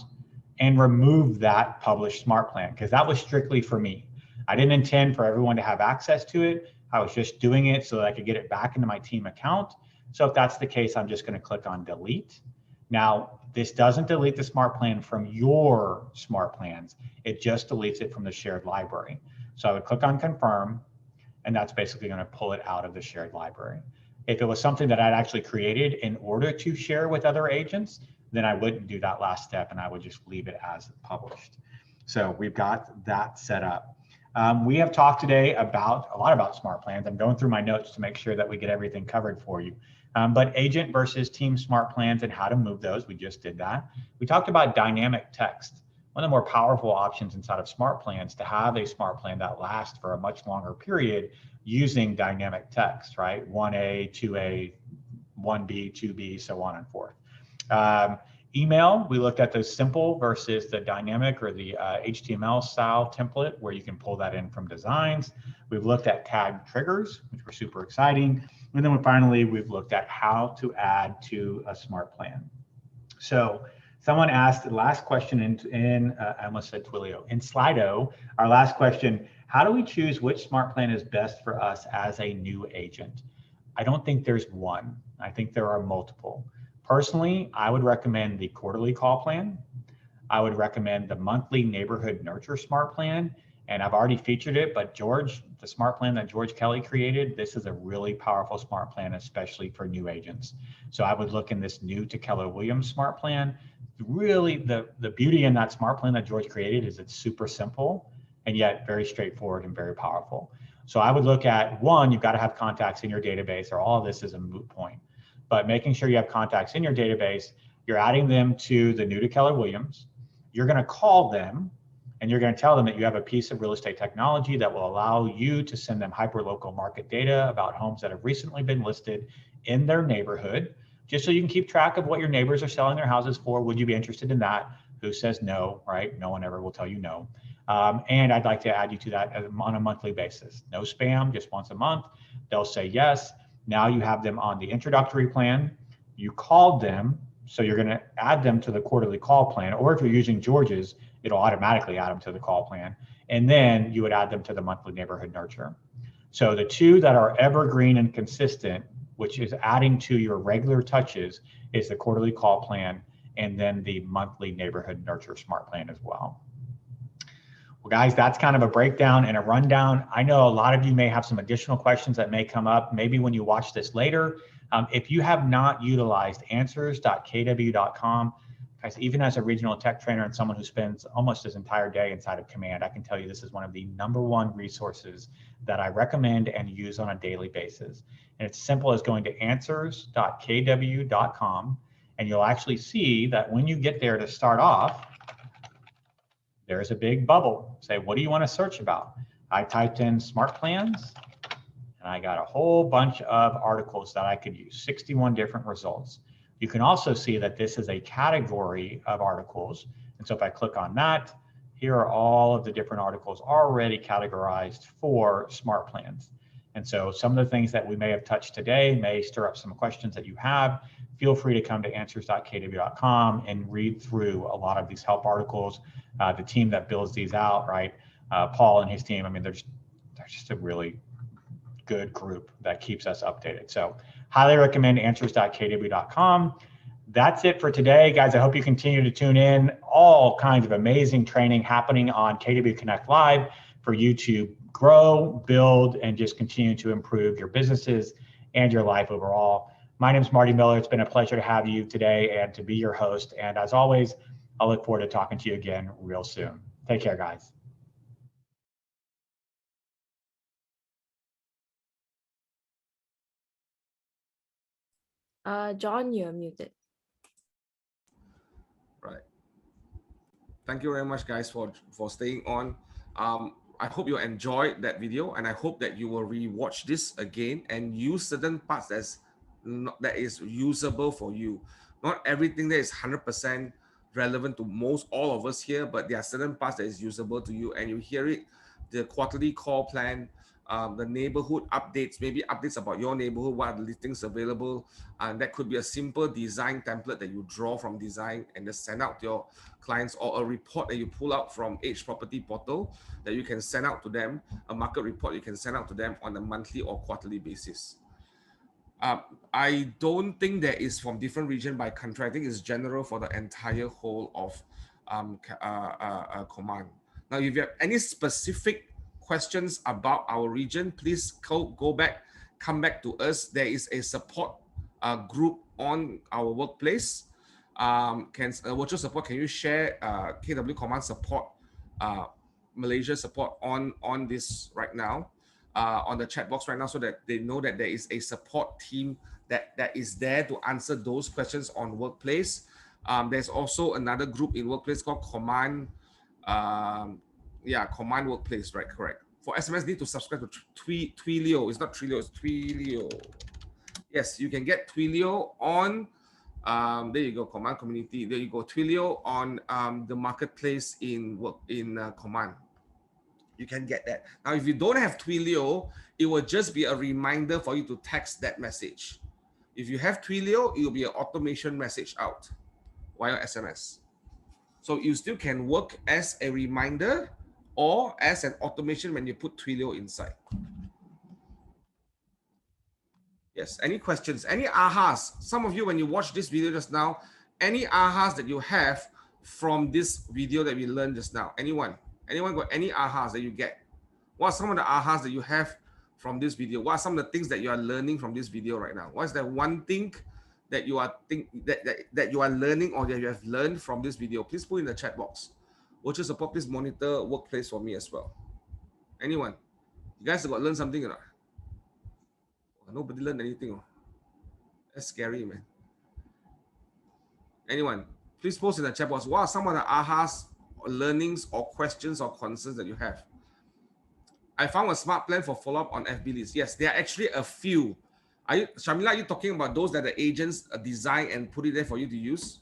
and remove that published smart plan because that was strictly for me. I didn't intend for everyone to have access to it. I was just doing it so that I could get it back into my team account. So if that's the case, I'm just going to click on delete. Now, this doesn't delete the smart plan from your smart plans. It just deletes it from the shared library. So I would click on confirm, and that's basically going to pull it out of the shared library. If it was something that I'd actually created in order to share with other agents, then I wouldn't do that last step and I would just leave it as published. So we've got that set up. We have talked today a lot about smart plans. I'm going through my notes to make sure that we get everything covered for you. But agent versus team smart plans and how to move those, we just did that. We talked about dynamic text. One of the more powerful options inside of smart plans to have a smart plan that lasts for a much longer period using dynamic text, right? 1A, 2A, 1B, 2B, so on and forth. Email, we looked at the simple versus the dynamic or the HTML style template where you can pull that in from designs. We've looked at tag triggers, which were super exciting. And then finally, we've looked at how to add to a smart plan. So someone asked the last question I almost said Twilio, in Slido, our last question, how do we choose which smart plan is best for us as a new agent? I don't think there's one. I think there are multiple. Personally, I would recommend the quarterly call plan. I would recommend the monthly neighborhood nurture smart plan. And I've already featured it, but George, the smart plan that George Kelly created, this is a really powerful smart plan, especially for new agents. So I would look in this new to Keller Williams smart plan. Really, the beauty in that smart plan that George created is it's super simple and yet very straightforward and very powerful. So I would look at one, you've got to have contacts in your database, or all of this is a moot point. But making sure you have contacts in your database, you're adding them to the new to Keller Williams. You're going to call them and you're going to tell them that you have a piece of real estate technology that will allow you to send them hyperlocal market data about homes that have recently been listed in their neighborhood, just so you can keep track of what your neighbors are selling their houses for. Would you be interested in that? Who says no, right? No one ever will tell you no. And I'd like to add you to that on a monthly basis. No spam, just once a month. They'll say yes. Now you have them on the introductory plan. You called them, so you're going to add them to the quarterly call plan, or if you're using George's, it'll automatically add them to the call plan. And then you would add them to the monthly neighborhood nurture. So the two that are evergreen and consistent, which is adding to your regular touches, is the quarterly call plan and then the monthly neighborhood nurture smart plan as well. Well, guys, that's kind of a breakdown and a rundown. I know a lot of you may have some additional questions that may come up, maybe when you watch this later. If you have not utilized answers.kw.com, guys, even as a regional tech trainer and someone who spends almost his entire day inside of Command, I can tell you this is one of the #1 resources that I recommend and use on a daily basis. And it's simple as going to answers.kw.com, and you'll actually see that when you get there to start off, there's a big bubble. Say, what do you want to search about? I typed in smart plans, and I got a whole bunch of articles that I could use, 61 different results. You can also see that this is a category of articles. And so if I click on that, here are all of the different articles already categorized for smart plans. And so some of the things that we may have touched today may stir up some questions that you have. Feel free to come to answers.kw.com and read through a lot of these help articles. The team that builds these out, right? Paul and his team, I mean, they're just a really good group that keeps us updated. So highly recommend answers.kw.com. That's it for today, guys. I hope you continue to tune in. All kinds of amazing training happening on KW Connect Live for you to grow, build, and just continue to improve your businesses and your life overall. My name is Marty Miller. It's been a pleasure to have you today and to be your host. And as always, I'll look forward to talking to you again real soon. Take care, guys. John, you're muted. Right. Thank you very much, guys, for staying on. I hope you enjoyed that video, and I hope that you will rewatch this again and use certain parts that is usable for you. Not everything that is 100% relevant to all of us here, but there are certain parts that is usable to you, and you hear it. The quarterly call plan, the neighborhood updates, maybe updates about your neighborhood, what are the listings available, and that could be a simple design template that you draw from design and just send out to your clients, or a report that you pull out from Edge Property Portal that you can send out to them, a market report you can send out to them on a monthly or quarterly basis. I don't think there is from different region by country. I think it's general for the entire whole of Command. Now, if you have any specific questions about our region, please come back to us. There is a support group on our workplace. Virtual support, can you share KW Command support, Malaysia support on this right now, on the chat box right now, so that they know that there is a support team that is there to answer those questions on workplace. There's also another group in workplace called Command, Command Workplace, right? Correct. For SMS, need to subscribe to Twilio. It's not Trilio, it's Twilio. Yes, you can get Twilio on, there you go, Command Community. There you go, Twilio on the marketplace in Command. You can get that. Now, if you don't have Twilio, it will just be a reminder for you to text that message. If you have Twilio, it will be an automation message out via SMS. So you still can work as a reminder or as an automation when you put Twilio inside. Yes, any questions, any ahas? Some of you, when you watch this video just now, any ahas that you have from this video that we learned just now? Anyone got any ahas that you get? What are some of the ahas that you have from this video? What are some of the things that you are learning from this video right now? What's that one thing that you are that you are learning or that you have learned from this video? Please put in the chat box. Virtual support, please monitor workplace for me as well. Anyone? You guys have got learned something or not? Nobody learned anything. That's scary, man. Anyone? Please post in the chat box. What are some of the ahas, or learnings, or questions or concerns that you have? I found a smart plan for follow-up on FB leads. Yes, there are actually a few. Shamila, are you talking about those that the agents design and put it there for you to use?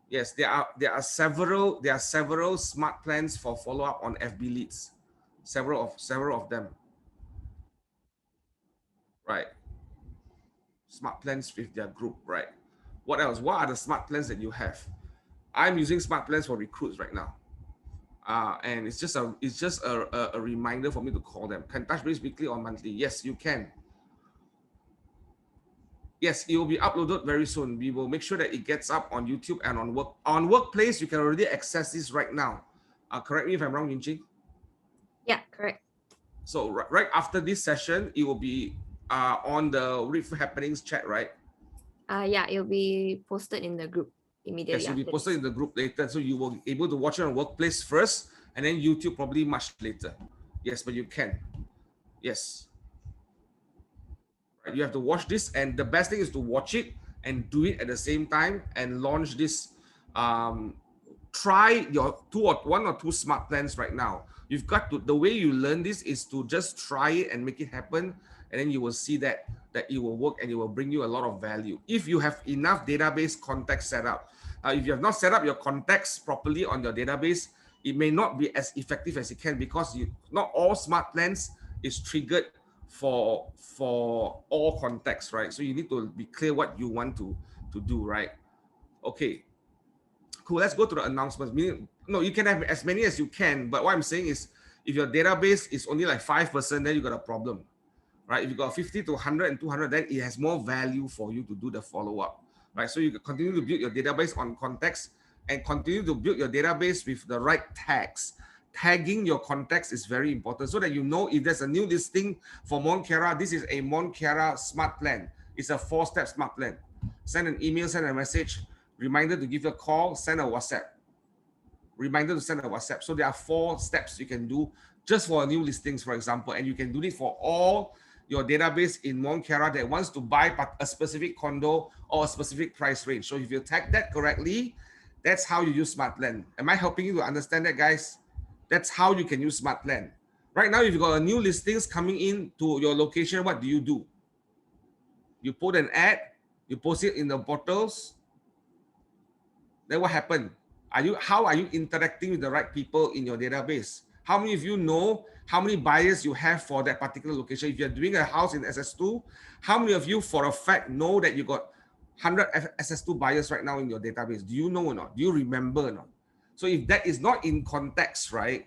Yes, there are several smart plans for follow-up on FB leads. Several of them. Right. Smart plans with their group, right? What else? What are the smart plans that you have? I'm using smart plans for recruits right now. And it's just a reminder for me to call them. Can touch base weekly or monthly? Yes, you can. Yes, it will be uploaded very soon. We will make sure that it gets up on YouTube and on Workplace. You can already access this right now. Correct me if I'm wrong, Yinchi. Yeah, correct. So right after this session, it will be on the Reef Happenings chat, right? Yeah, it'll be posted in the group immediately. Yes, it'll be posted in the group later. So you will be able to watch it on Workplace first, and then YouTube probably much later. Yes, but you can. Yes. Right, you have to watch this, and the best thing is to watch it and do it at the same time and launch this. Try your one or two smart plans right now. You've got to, the way you learn this is to just try it and make it happen, and then you will see that it will work and it will bring you a lot of value. If you have enough database context set up, if you have not set up your context properly on your database, it may not be as effective as it can, because not all smart plans is triggered for all contexts, right? So you need to be clear what you want to do, right? Okay, cool. Let's go to the announcements. No, you can have as many as you can, but what I'm saying is, if your database is only like 5%, then you got a problem, right? If you got 50 to 100 and 200, then it has more value for you to do the follow-up, right? So you continue to build your database on context and continue to build your database with the right tags. Tagging your context is very important so that you know if there's a new listing for Mont Kiara. This is a Mont Kiara smart plan. It's a 4-step smart plan. Send an email, send a message, reminder to give a call, send a WhatsApp. Reminder to send a WhatsApp. So there are 4 steps you can do just for new listings, for example, and you can do it for all your database in Mont Kiara that wants to buy a specific condo or a specific price range. So if you tag that correctly, That's how you use SmartPlan. Am I helping you to understand that, guys? That's how you can use SmartPlan. Right now, if you've got a new listings coming in to your location, what do? You put an ad, you post it in the portals. Then what happened? How are you interacting with the right people in your database? How many of you know how many buyers you have for that particular location? If you're doing a house in SS2, how many of you for a fact know that you got 100 SS2 buyers right now in your database? Do you know or not? Do you remember or not? So if that is not in context, right,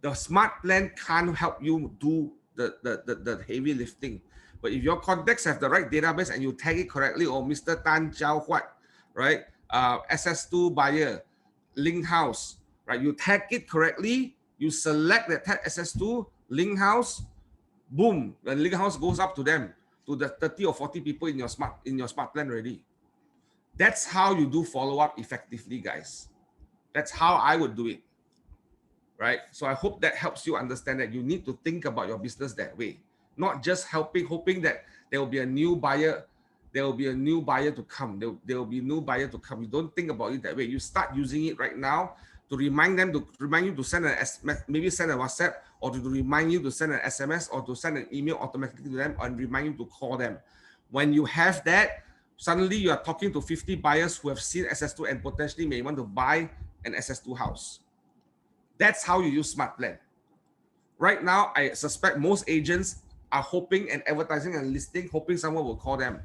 the SmartPlan can't help you do the heavy lifting. But if your contacts have the right database and you tag it correctly, or Mr. Tan Jiao Huat, right, SS2 buyer, link house, right, you tag it correctly, you select the tag SS2, link house, boom, the link house goes up to them, to the 30 or 40 people in your SmartPlan already. That's how you do follow-up effectively, guys. That's how I would do it. Right? So I hope that helps you understand that you need to think about your business that way, not just hoping that there will be a new buyer, there will be a new buyer to come. There will be a new buyer to come. You don't think about it that way. You start using it right now to remind you to send maybe send a WhatsApp, or to remind you to send an SMS, or to send an email automatically to them, and remind you to call them. When you have that, suddenly you are talking to 50 buyers who have seen SS2 and potentially may want to buy an SS2 house. That's how you use SmartPlan. Right now, I suspect most agents are hoping and advertising and listing, hoping someone will call them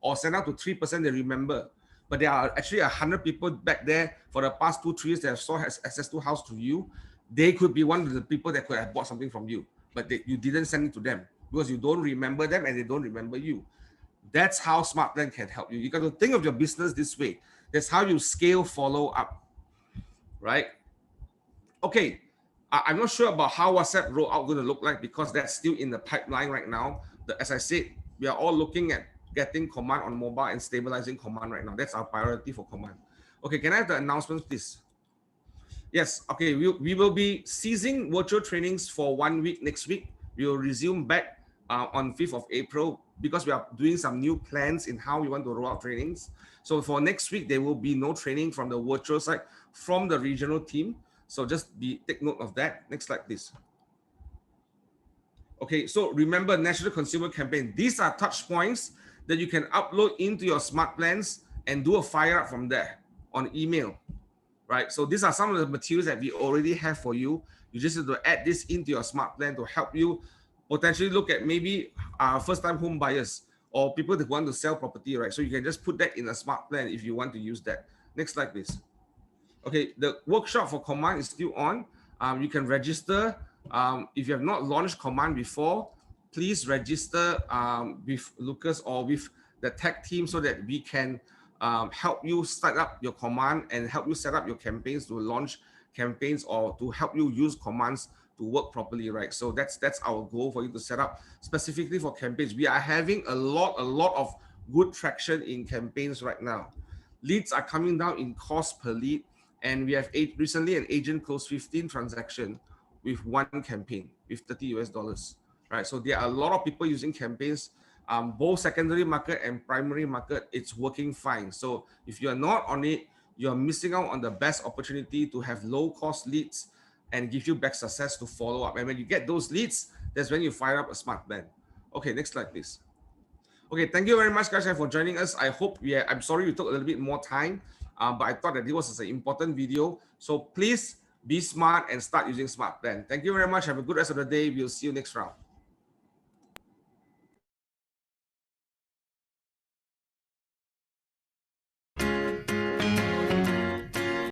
or send out to 3% they remember. But there are actually 100 people back there for the past 2-3 years that have sold SS2 house to you. They could be one of the people that could have bought something from you, but you didn't send it to them because you don't remember them and they don't remember you. That's how SmartPlan can help you. You got to think of your business this way. That's how you scale follow up, right? Okay, I'm not sure about how WhatsApp rollout going to look like because that's still in the pipeline right now. As I said, we are all looking at getting Command on mobile and stabilizing Command right now. That's our priority for Command. Okay, can I have the announcements, please? Yes, okay, we will be ceasing virtual trainings for 1 week next week. We will resume back on 5th of April because we are doing some new plans in how we want to roll out trainings. So for next week, there will be no training from the virtual side from the regional team. So just take note of that. Next slide, please. Okay, so remember National Consumer Campaign. These are touch points that you can upload into your SmartPlans and do a fire up from there on email, right? So these are some of the materials that we already have for you. You just have to add this into your SmartPlan to help you potentially look at maybe first-time home buyers or people that want to sell property, right? So you can just put that in a SmartPlan if you want to use that. Next slide, please. Okay, the workshop for Command is still on. You can register. If you have not launched Command before, please register with Lucas or with the tech team so that we can help you start up your Command and help you set up your campaigns to launch campaigns or to help you use commands to work properly, right? So that's our goal for you to set up specifically for campaigns. We are having a lot of good traction in campaigns right now. Leads are coming down in cost per lead. And we have recently an agent closed 15 transactions with one campaign with $30 US, right? So there are a lot of people using campaigns, both secondary market and primary market. It's working fine. So if you're not on it, you're missing out on the best opportunity to have low cost leads and give you back success to follow up. And when you get those leads, that's when you fire up a SmartPlan. Okay, next slide, please. Okay, thank you very much, guys, for joining us. I hope I'm sorry we took a little bit more time. But I thought that this was an important video. So please be smart and start using SmartPlan. Thank you very much. Have a good rest of the day. We'll see you next round.